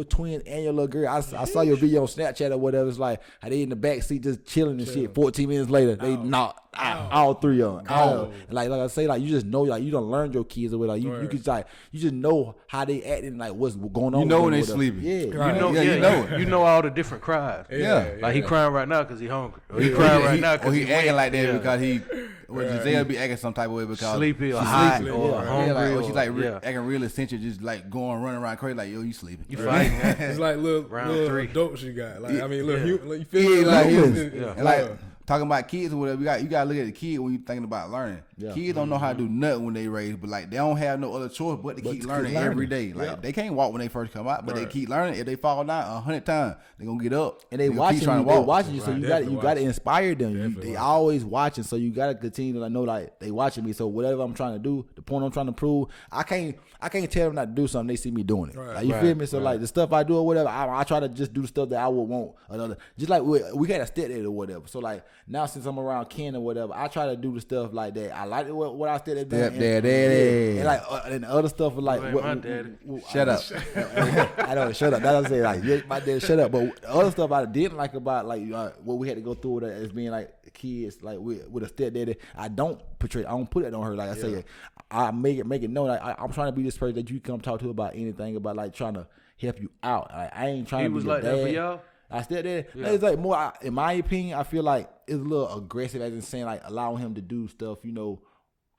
twin and your little girl. I saw your video on Snapchat or whatever. It's like how they in the back seat just chilling and shit. 14 minutes later, they knocked out all three of them. Out. Like I say, like you just know, like you don't learn your kids or whatever. Like, you can like you just know how they acting, like what's going on. You know with when them they or whatever. sleeping. Yeah, Right. You know, Yeah, you know it. you know all the different cries. Yeah. Like he crying right now because he hungry. Or he crying right now Or because he acting like that yeah. because he, or Giselle be acting some type of way because Sleepy or she's hot sleeping. or hungry. Yeah, like, or or- she's like yeah. acting real essential, just like running around crazy, like yo, you sleeping. You fighting. It's like little Round 3. adults you got. Like I mean, little Yeah. you feel Yeah, like, humans. yeah. And like talking about kids or whatever, you gotta look at the kid when you thinking about learning. Yeah. Kids don't know how to do nothing when they raised, but like they don't have no other choice but to keep learning every day. Like they can't walk when they first come out, but they keep learning. If they fall down 100 times, they gonna get up. And they gonna watching keep trying you. to They walk. watching you, so you got Definitely to inspire them. Definitely They watching. always watching, so you got to continue to like, know like they watching me. So whatever I'm trying to do, the point I'm trying to prove, I can't tell them not to do something. They see me doing it. Right. Like, you feel me? So like the stuff I do or whatever, I try to just do the stuff that I would want another. Just like we got a stepdad or whatever. So like now since I'm around Ken or whatever, I try to do the stuff like that. I like what I stepdad doing. Stepdad, and like and the other stuff is like You ain't my daddy. Shut up. I know, shut up. That's what I'm saying. Like, yeah, my dad, shut up. But the other stuff I didn't like about like what we had to go through with as being like kids, like with a stepdaddy, I don't put it on her. Like I say, I make it known. Like I'm trying to be this person that you come talk to about anything about like trying to help you out. Like, I ain't trying He to be was your like that for dad. y'all? I still did. It's like more, in my opinion, I feel like it's a little aggressive as in saying like allowing him to do stuff,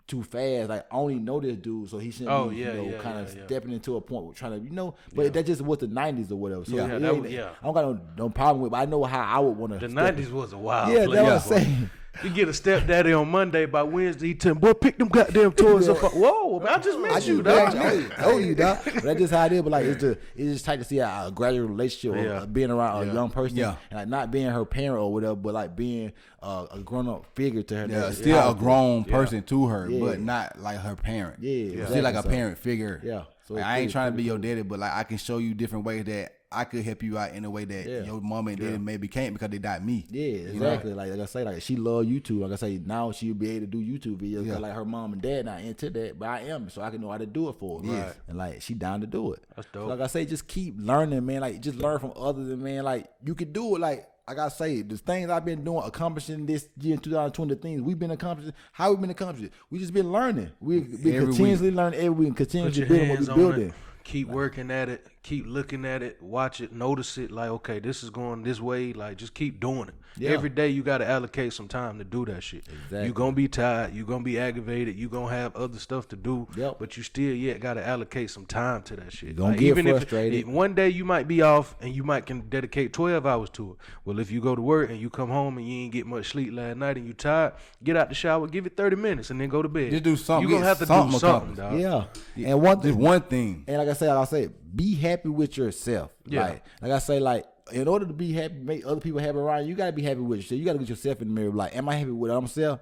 too fast. Like I only know this dude, so he shouldn't be, kind of stepping into a point with trying to, but that just was the 90s or whatever. So Yeah, it that ain't- was- yeah. I don't got no problem with it, but I know how I would want to. The 90s was a wild Yeah, place. that's what I'm saying. You get a stepdaddy on Monday, by Wednesday he tell him, boy, pick them goddamn toys up. Whoa, man, I just met you, dog. Oh, you dog. But that's just how it is. But like, it's just tight to see a gradual relationship of being around a young person, and like not being her parent or whatever, but like being a grown up figure to her. Yeah, That's still a powerful. grown person to her, Yeah. but not like her parent. Yeah, still exactly. like a So, parent figure. Yeah. So Like, it's I ain't pretty- trying to pretty be your cool. daddy, but like I can show you different ways that I could help you out in a way that Yeah. your mama and daddy maybe can't because they not me. Yeah, You know? exactly. Like I say, like she love YouTube. Like I say, now she'll be able to do YouTube videos. 'Cause Yeah. like her mom and dad not into that, but I am, so I can know how to do it for her. Yes. And like she down to do it. That's So, dope. like I say, just keep learning, man. Like just learn from others, and man, like you can do it. Like I say, the things I've been doing, accomplishing this year in 2020, the things we've been accomplishing, how we've been accomplishing. We just been learning. We've been Every continuously learning every week and Put continuously your building what hands we're on building. it. Keep working at it. Keep looking at it. Watch it. Notice it. Like, okay, this is going this way. Like, just keep doing it. Yeah. Every day you got to allocate some time to do that shit. Exactly. You're going to be tired. You're going to be aggravated. You're going to have other stuff to do. Yep. But you still yet got to allocate some time to that shit. You're gonna get even frustrated. If one day you might be off and you might can dedicate 12 hours to it. Well, if you go to work and you come home and you ain't get much sleep last night and you tired, get out the shower, give it 30 minutes and then go to bed. Just do something. You're going to Get have to something do something, accomplished. dog. Yeah. And one Just one thing. And like I say, be happy with yourself. Yeah. Like I say, like in order to be happy, make other people happy around you, you gotta be happy with yourself. You gotta get yourself in the mirror. Like, am I happy with myself?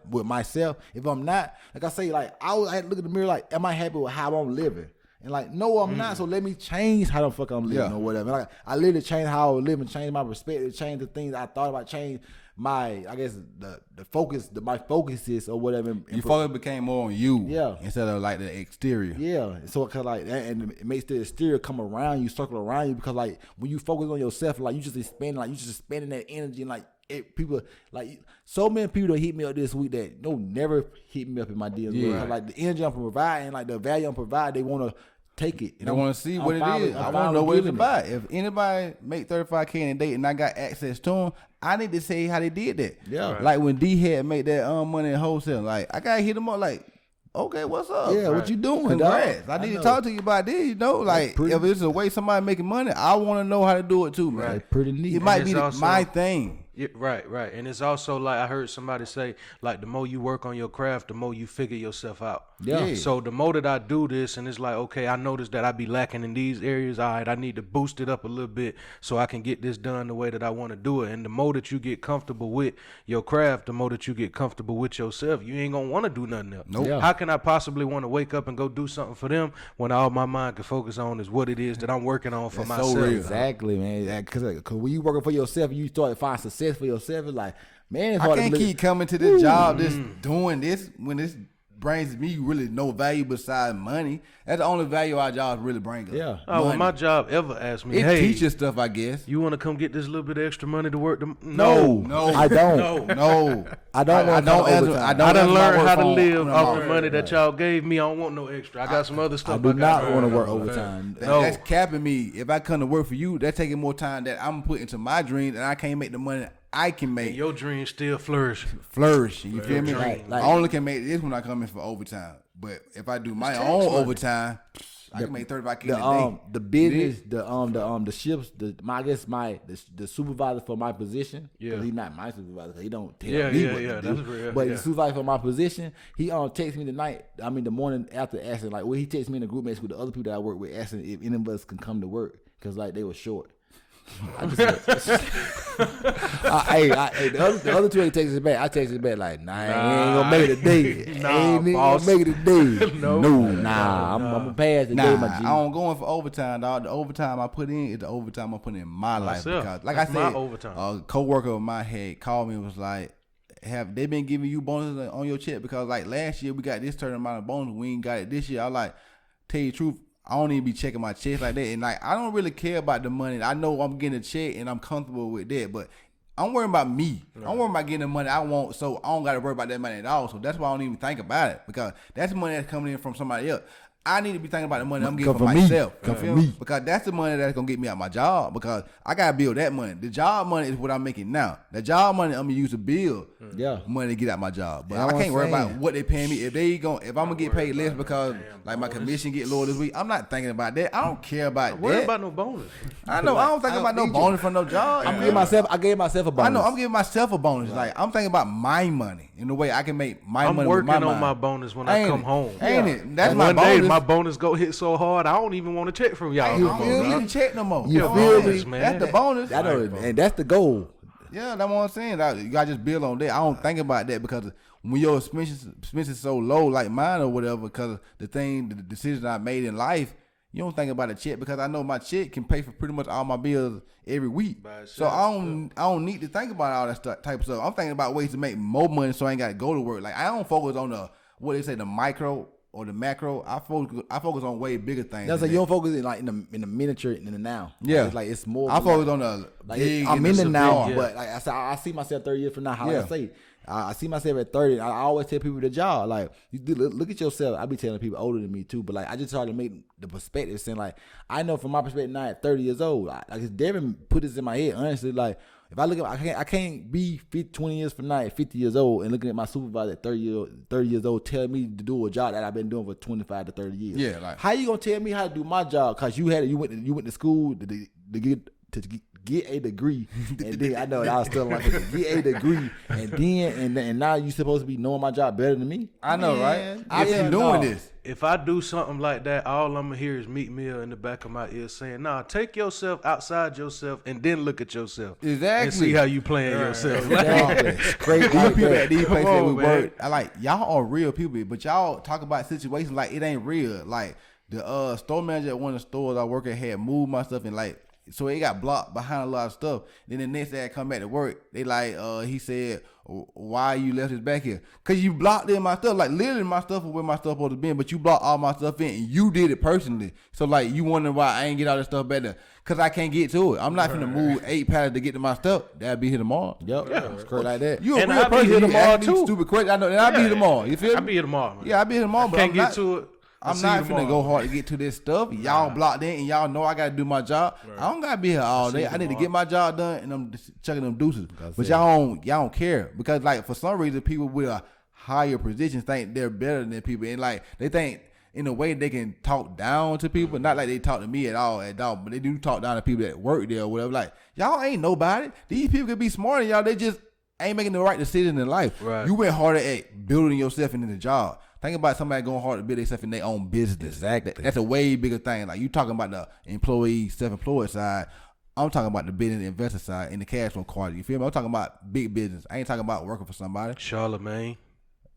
If I'm not, like I say, like I had to look in the mirror. Like, am I happy with how I'm living? And like, no, I'm not. So let me change how the fuck I'm living Yeah. or whatever. Like, I literally change how I live and change my perspective, change the things I thought about, change my, I guess the focus, my focuses or whatever. Your focus became more on you, Yeah. instead of like the exterior. Yeah, so cause like that, and it makes the exterior come around you, circle around you, because like when you focus on yourself, like you just expanding that energy, and like people, like so many people that hit me up this week that never hit me up in my DMs. Yeah. Because, like the energy I'm providing, like the value I'm providing, they want to take it. And I want to see what it is. I want to finally know what it's giving it. about. If anybody make 35K in a day and I got access to them, I need to say how they did that. Yeah. Right. Like when D had made that money in wholesale, like I gotta hit them up. Like, okay, what's up? Yeah, what you doing, Congrats. dog? I need know. to talk to you about this. You know, like pretty- if it's a way somebody making money, I want to know how to do it too, man. Right, pretty neat. It might And be it's also- my thing. Yeah, right. And it's also like I heard somebody say, like the more you work on your craft, the more you figure yourself out. Yeah. So the more that I do this, and it's like, okay, I noticed that I be lacking in these areas. All right, I need to boost it up a little bit so I can get this done the way that I want to do it. And the more that you get comfortable with your craft, the more that you get comfortable with yourself. You ain't gonna want to do nothing else. Nope. Yeah. How can I possibly want to wake up and go do something for them when all my mind can focus on is what it is that I'm working on for That's so myself? real. Exactly, man. Because when you working for yourself, you start to find success for yourself. It's like, man, it's I hard to can't look- keep coming to this job, this doing this when this brings me really no value besides money. That's the only value our jobs really bring us. Yeah. Oh, when Money. my job ever asked me, It hey, teaches stuff, I guess. you want to come get this little bit of extra money to work? No, I don't. No, I don't want don't to answer. overtime. I don't done answer my learned work how to phone live no off more. the money that y'all gave me. I don't want no extra. I got some other I stuff. do got not to want to earn. work overtime. No. That's capping me. If I come to work for you, that's taking more time that I'm putting into my dreams, and I can't make the money I can make And your dreams still flourish. flourish. You feel me? Right, like- I only can make this when I come in for overtime. But if I do my own overtime, I can make 35K in a day. The business, the ships, the supervisor for my position. Yeah. He's not my supervisor. 'Cause he don't tell Yeah, me yeah, what yeah, to do. that's real, But yeah. the supervisor for my position, he texted me the morning after asking, like, well, he texted me in the group message with the other people that I work with, asking if any of us can come to work because like they were short. I just, the other two ain't texted back. I texted back like, nah, we ain't gonna make it today. Nah, ain't even boss. gonna make it today. No. Nah, I'm gonna pass today, my G. I don't go in for overtime, dog. The overtime I put in is the overtime I put in my life. Myself. Because, like That's I my said, overtime. a coworker of mine had called me and was like, have they been giving you bonuses on your check? Because like last year we got this certain amount of bonus, we ain't got it this year. I like, tell you the truth, I don't even be checking my checks like that. And like, I don't really care about the money. I know I'm getting a check and I'm comfortable with that, but I'm worrying about me. I'm worrying about getting the money I want, so I don't got to worry about that money at all. So that's why I don't even think about it, because that's money that's coming in from somebody else. I need to be thinking about the money I'm getting Come for from me. myself. Come You from feel me. Because that's the money that's gonna get me out my job. Because I gotta build that money. The job money is what I'm making now. The job money I'm gonna use to build Yeah. money to get out my job. But Yeah, I I'm can't worry saying. about what they paying me. If I'm gonna get paid less because like my commission get lower this week, I'm not thinking about that. I don't care about Worry that. about no bonus. I know. I don't think about no need you. bonus from no job. I gave myself a bonus. I know. I'm giving myself a bonus. Like I'm thinking about my money in the way I can make my I'm money. working with my on mind. my bonus when I Ain't come it? home. Ain't it? That's And my one bonus. day my bonus go hit so hard, I don't even want to check from y'all. You no more, feel me? dog. Check no more. You Come feel on. me? Man. That's the bonus. I know, and that's the goal. Yeah, that's what I'm saying. Like, you gotta just build on that. I don't think about that because when your expenses so low, like mine or whatever, because the decisions I made in life, you don't think about a check because I know my check can pay for pretty much all my bills every week. So I don't need to think about all that type of stuff. I'm thinking about ways to make more money so I ain't got to go to work. Like I don't focus on what they say, the micro or the macro. I focus on way bigger things. That's like you don't focus in like in the miniature in the now. Yeah, it's like it's more. I focus on the like big. I'm in the now, yeah. but like I said, I see myself 30 years from now. How Yeah. I say, I see myself at 30. I always tell people the job. Like you look at yourself. I be telling people older than me too, but like I just try to make the perspective. Saying like I know from my perspective now at 30 years old. Like Devin put this in my head. Honestly, like. If I look at, I can't be 20 years from now at 50 years old and looking at my supervisor at 30 years old telling me to do a job that I've been doing for 25 to 30 years. Yeah, like how you gonna tell me how to do my job? Cause you went to school to get a degree, and then I know I was still like get a degree, and now you supposed to be knowing my job better than me. I know, Man, right? I've been doing this. If I do something like that, all I'm gonna hear is Meek Mill in the back of my ear saying, "Nah, take yourself outside yourself and then look at yourself Exactly. and see how you playing yourself." Exactly. Great These like people that. at these places that we on, man. work, I like y'all are real people, but y'all talk about situations like it ain't real. Like the store manager at one of the stores I work at had moved my stuff and like so it got blocked behind a lot of stuff. Then the next day I come back to work, they like he said, "Why you left this back here? Cause you blocked in my stuff. Like literally my stuff was where my stuff supposed to be, but you blocked all my stuff in and you did it personally. So like you wondering why I ain't get all this stuff back there. Cause I can't get to it. I'm not finna move 8 pallets to get to my stuff. That'll be here tomorrow. Yep, it's correct like that. You a And real I'll be person. here You tomorrow, ask these too. Stupid question. I know. And I'll be here tomorrow. You feel me? I'll be here tomorrow, man. Yeah, I'll be here tomorrow. But Can't I'm get not, to it. I'll I'm see not you finna tomorrow. go hard to get to this stuff. Y'all blocked in and y'all know I gotta do my job. I don't gotta be here all day. I need to get my job done and I'm just checking them deuces. But y'all don't care because like for some reason people with a higher position think they're better than people and like they think in a way they can talk down to people. Not like they talk to me at all, but they do talk down to people that work there or whatever. Like y'all ain't nobody. These people could be smarter than y'all. They just ain't making the right decision in life. Right. You went harder at building yourself into the job. Think about somebody going hard to build themselves in their own business. Exactly. That's a way bigger thing. Like you talking about the employee, self-employed side. I'm talking about the business investor side and the cash flow quality. You feel me? I'm talking about big business. I ain't talking about working for somebody. Charlamagne.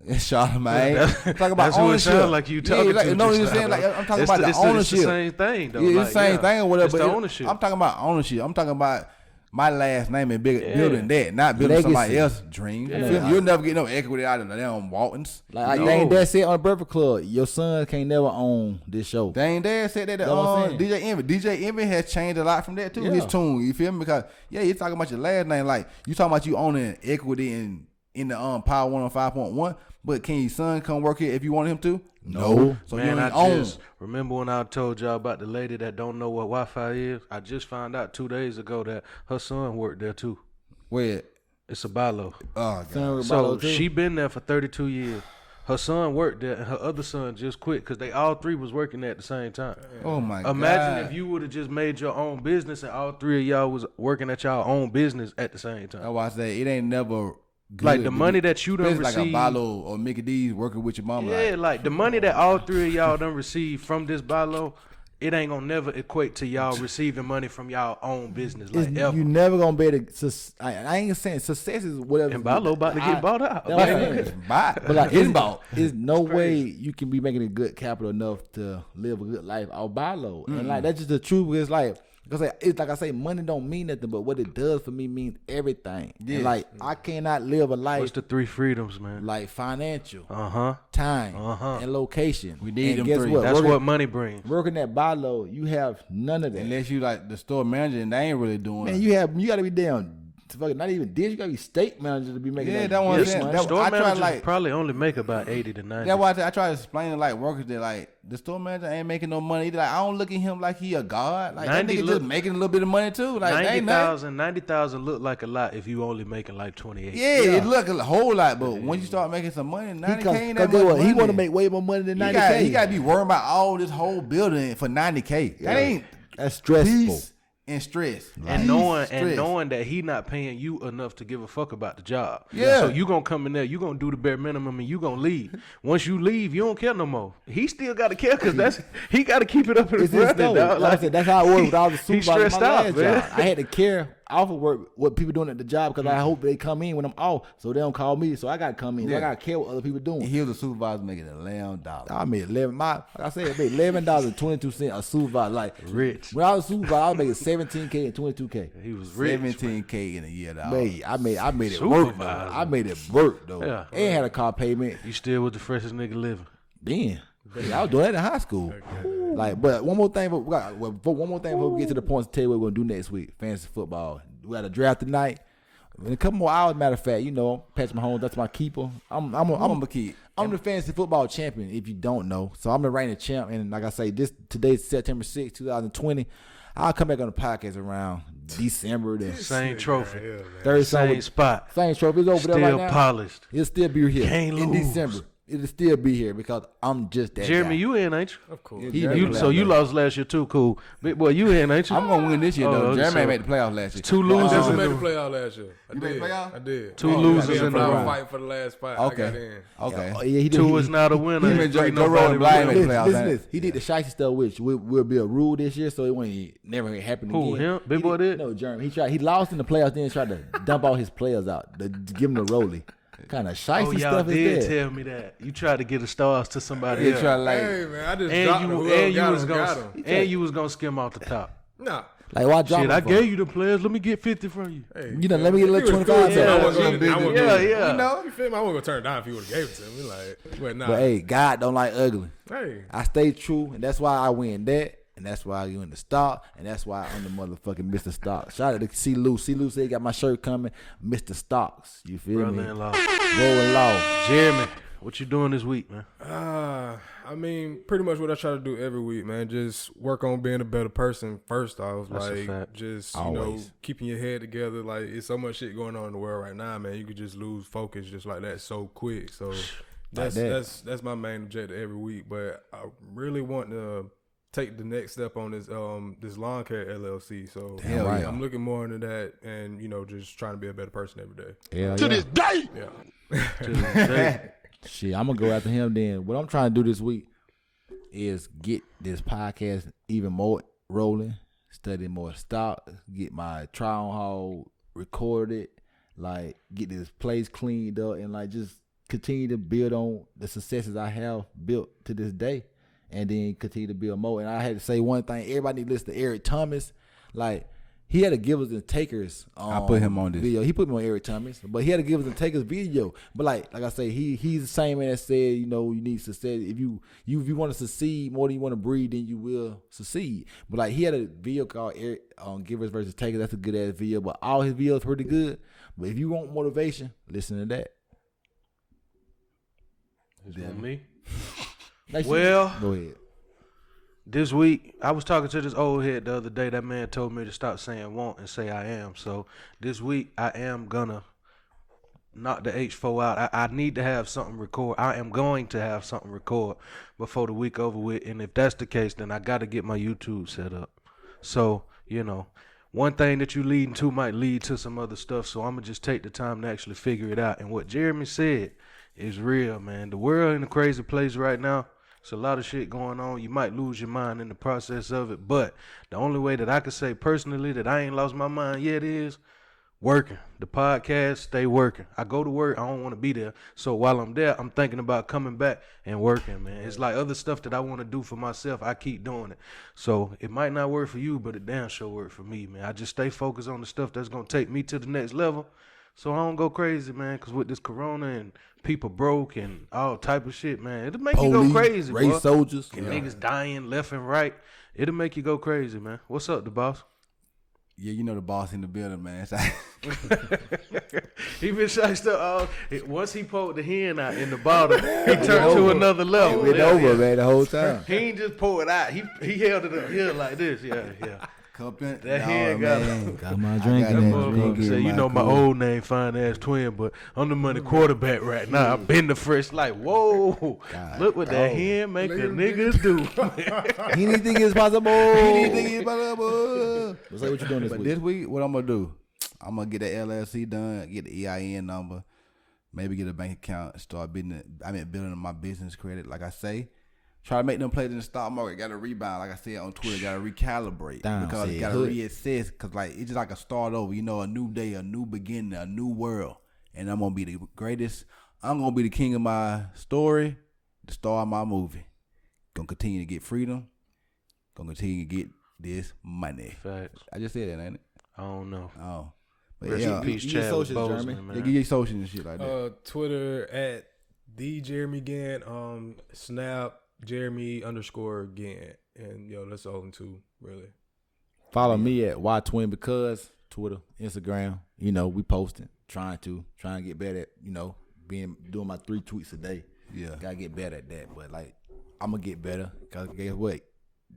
It's Charlamagne. I'm talking about That's who it ownership. sound like you talking like, to. No, just you're now, saying bro. like I'm talking It's about the ownership. It's the same thing though. Yeah, it's Like, the same thing or whatever. It's the but ownership. I'm talking about ownership. I'm talking about my last name and Yeah. building that, not building Legacy. somebody else's dream. You feel me? You'll never get no equity out of the damn Waltons. Like No. I think that's it on the Breakfast Club. Your son can't never own this show. Dang Dad said that That's what I'm saying. DJ Envy. DJ Envy has changed a lot from that too. Yeah. His tune, you feel me? Because you're talking about your last name, like you talking about you owning equity in the Power 105.1. But can your son come work here if you want him to? No. So Man, you I ain't own. just remember when I told y'all about the lady that don't know what Wi-Fi is. I just found out 2 days ago that her son worked there too. Where? It's a Bilo. Oh God. So she been there for 32 years. Her son worked there, and her other son just quit because they all three was working there at the same time. Oh my God. Imagine if you would have just made your own business and all three of y'all was working at y'all own business at the same time. That's why I say it ain't never good. Like the money that you done especially received. like a Balo or Mickey D's working with your mama. Yeah, like the money that all three of y'all done received from this Bilo, it ain't gonna never equate to y'all receiving money from y'all own business. Like It's, ever. you never gonna be able to. I ain't saying success is whatever. And Bilo about to get bought out. That's what I'm saying. But But like, getting it's, bought. it's no way you can be making a good capital enough to live a good life out buy low. And like that's just the truth. It's like it's like I say, money don't mean nothing, but what it does for me means everything. Yeah. And like I cannot live a life What's the three freedoms, man? like financial, Uh-huh. time, Uh-huh. and location. We need and them guess three. What? That's working, what money brings. working at buy low, you have none of that. Unless you like the store manager and they ain't really doing Man, it. you got to be down. Fucking not even this. You got to be state manager to be making Yeah, that. that one this I'm saying. much. That- Store I try managers like- probably only make about 80 to 90. That's why I try to explain to like workers that like the store manager ain't making no money. Like I don't look at him like he a god. Like that 90 nigga look- just making a little bit of money too. Like they ain't nothing. 90,000 look like a lot if you only making like 28. Yeah, it look a whole lot, but once you start making some money, 90K ain't that Cause much money. he want to make way more money than He 90K. got to be worrying about all this whole building for 90K. That ain't That's stressful. peace and stress. And Peace, knowing stress. that he not paying you enough to give a fuck about the job. Yeah. So you gonna come in there, you gonna do the bare minimum, and you gonna leave. Once you leave, you don't care no more. He still gotta care because he gotta keep it up in It's the his running, story. dog. Like I said, that's how I work with all the he supervisors. stressed in my out, last man. job. I had to care. off of work, what people doing at the job, because I hope they come in when I'm off, so they don't call me. So I gotta come in. So I gotta care what other people doing. He was a supervisor making $11. I made like I said, I made $11.22 a supervisor. Like Rich. when I was a supervisor, I was making $17K and $22K. He was rich. $17K in a year, dog. Man, I made it work though. Supervisor. I made it work though. Yeah. And had a car payment. You still was the freshest nigga living. Then I was doing that in high school. Like, but one more thing before we get to the points to tell you what we're gonna do next week. Fantasy football. We got a draft tonight. In a couple more hours, matter of fact, Patrick Mahomes, that's my keeper. I'm the fantasy football champion, if you don't know. So I'm the reigning champ, and like I say, today's September 6th, 2020. I'll come back on the podcast around December. Same trophy. Same spot. Same trophy. It's over there right Still now. polished. It'll still be here Can't in lose. December. It'll still be here because I'm just that Jeremy, guy. you in, ain't you? Of course. You lost last year too, cool. Big boy, you in, ain't you? I'm gonna win this year though. Oh, Jeremy so- ain't made the playoffs last year. Two losers Never in made the the playoff last year. I You made did. the playoff? I did. Two losers in the I was row. fighting for the last spot. I got in. Okay. Oh, yeah, he did. Two is not a winner. He been Ain't Joe nobody Rogan blind winning. made the playoffs. Listen, ain't he did the shiesty stuff, which will be a rule this year, so it won't never happen Who, again. him? Big boy did? No, Jeremy. He lost in the playoffs, then tried to dump all his players out, to give him the rollie. Kind of shiesty Oh, y'all stuff did is there. tell me that. You tried to get the stars to somebody He else. try to like Hey man, I just And dropped him. you Whoever and you got was him, got gonna him. and you was gonna skim off the top. Nah. Like, why drop Shit, him I for? gave you the players. Let me get 50 from you. Hey, Let me get a little he was 25 good, cents. I Yeah, wasn't gonna- I wasn't yeah, gonna- yeah. You know, you feel me? I wasn't gonna turn it down if he would have gave it to me. Like, but nah. But hey, God don't like ugly. Hey. I stay true, and that's why I win that, and that's why you in the stock, and that's why I'm the motherfucking Mr. Stock. Shout out to C. Lou. C. Lou said he got my shirt coming, Mr. Stocks. You feel me? Brother-in-law. Rolling law. Jeremy, what you doing this week, man? I mean, pretty much what I try to do every week, man. Just work on being a better person first off. That's a like, fact. just, Always. keeping your head together. Like, it's so much shit going on in the world right now, man. You could just lose focus just like that so quick. So that's my main objective every week. But I really want to take the next step on this lawn care LLC. So Hell yeah. I'm looking more into that and, just trying to be a better person every day. Yeah, To this day. Yeah. Shit, I'm gonna go after him then. What I'm trying to do this week is get this podcast even more rolling, study more stock, get my trial haul recorded, like get this place cleaned up, and like just continue to build on the successes I have built to this day, and then continue to build more. And I had to say one thing: everybody need to listen to Eric Thomas. Like, he had a givers and takers. I put him on this video. He put me on Eric Thomas, but he had a givers and takers video. But like I say, he's the same man that said, you need success. If you want to succeed more than you want to breathe, then you will succeed. But like, he had a video called Eric Givers versus Takers. That's a good ass video. But all his videos pretty good. But if you want motivation, listen to that. Is that me? Next Well- week, go ahead. This week, I was talking to this old head the other day. That man told me to stop saying want and say I am. So this week, I am gonna knock the H4 out. I need to have something record. I am going to have something record before the week over with. And if that's the case, then I got to get my YouTube set up. So, one thing that you leading to might lead to some other stuff. So I'm going to just take the time to actually figure it out. And what Jeremy said is real, man. The world in a crazy place right now. It's a lot of shit going on. You might lose your mind in the process of it. But the only way that I could say personally that I ain't lost my mind yet is working. The podcast, stay working. I go to work, I don't want to be there. So while I'm there, I'm thinking about coming back and working, man. It's like other stuff that I want to do for myself. I keep doing it. So it might not work for you, but it damn sure work for me, man. I just stay focused on the stuff that's going to take me to the next level. So I don't go crazy, man, because with this corona and people broke and all type of shit, man, it'll make you go crazy, race boy. soldiers. And niggas dying left and right. It'll make you go crazy, man. What's up, the boss? Yeah, the boss in the building, man. He been shiced up. Once he pulled the hen out in the bottle, he turned to another level. It over, man, the whole time. He ain't just pour it out. He held it up here like this. Yeah. That hen got him. Got my got drink that in Motherfucker there. say, my old name, fine ass twin, but I'm the money quarterback right now. I've been the fresh, like, whoa, look what that hen make a nigga do. Anything is possible. Anything is possible. What's like what you doing this But week? this week, what I'm gonna do? I'm gonna get the LLC done, get the EIN number, maybe get a bank account, start building my business credit. Like I say, Try to make them plays in the stock market. Got to rebound, like I said on Twitter. Got to recalibrate Damn, because see, got to hood. reassess. Because like it's just like a start over. You know, a new day, a new beginning, a new world. And I'm gonna be the greatest. I'm gonna be the king of my story, the star of my movie. Gonna continue to get freedom. Gonna continue to get this money. Facts. I just said that, ain't it? I don't know. Oh, but Rest yeah, in peace, you get Chadwick socials, Boseman, Jeremy. man. they give you social and shit like that. Twitter at the Jeremy Gann, Snap Jeremy_Gann, and that's the only two really. Follow me at YTwin because Twitter, Instagram. You know, we posting, trying to get better at doing my 3 tweets a day. Yeah. Gotta get better at that. But like, I'm gonna get better. Cause guess what?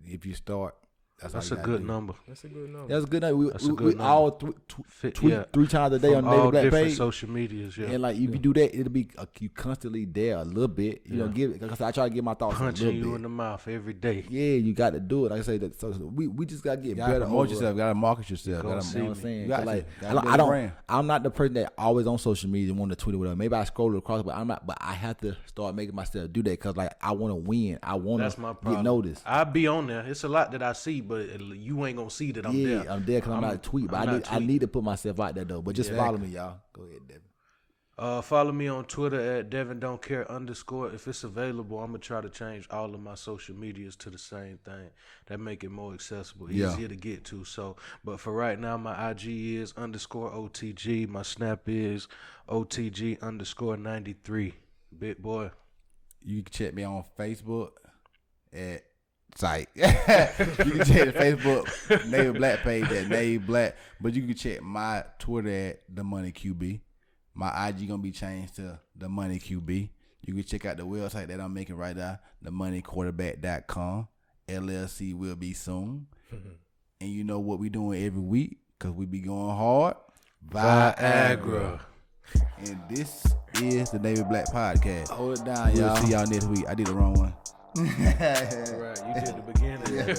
If you start, that's That's all a you good gotta do. number. That's a good number. That's a good number. That's a good We number. all tweet Yeah. 3 times a day From on the Navy all Black different page. social medias, yeah. And like, if you do that, it'll be you constantly there a little bit. You know, give it because I try to get my thoughts Punching a you little in bit. the mouth every day. Yeah, you got to do it. Like I say that. So we just gotta get You gotta better. promote over- yourself. Gotta market yourself. Gonna Gotta see You know what me. I'm saying? You got But, like, to. Gotta build I a don't. brand. I'm not the person that always on social media and want to tweet or whatever. Maybe I scroll across, but I'm not. But I have to start making myself do that because like I want to win. I want That's my to problem. get noticed. I be on there. It's a lot that I see, but you ain't gonna see that I'm Yeah, there. I'm there because I'm not a tweet. But I'm I not need tweeting. to put myself out there though. But just follow me, y'all. Go ahead, Devin. Follow me on Twitter at DevinDon'tCare_. If it's available, I'm gonna try to change all of my social medias to the same thing. That make it more accessible, Yeah. easier to get to. So, but for right now, my IG is _OTG. My Snap is OTG_93. Big boy. You can check me on Facebook at Psych. You can check the Facebook Navy Black page at Navy Black, but you can check my Twitter at The Money QB. My IG gonna be changed to The Money QB. You can check out the website that I'm making right now, themoneyquarterback.com. LLC will be soon. And you know what we doing every week? Because we be going hard. Viagra. And this is the Navy Black Podcast. Hold it down, We'll y'all. see y'all next week. I did the wrong one. Right, you did the beginning. Yeah.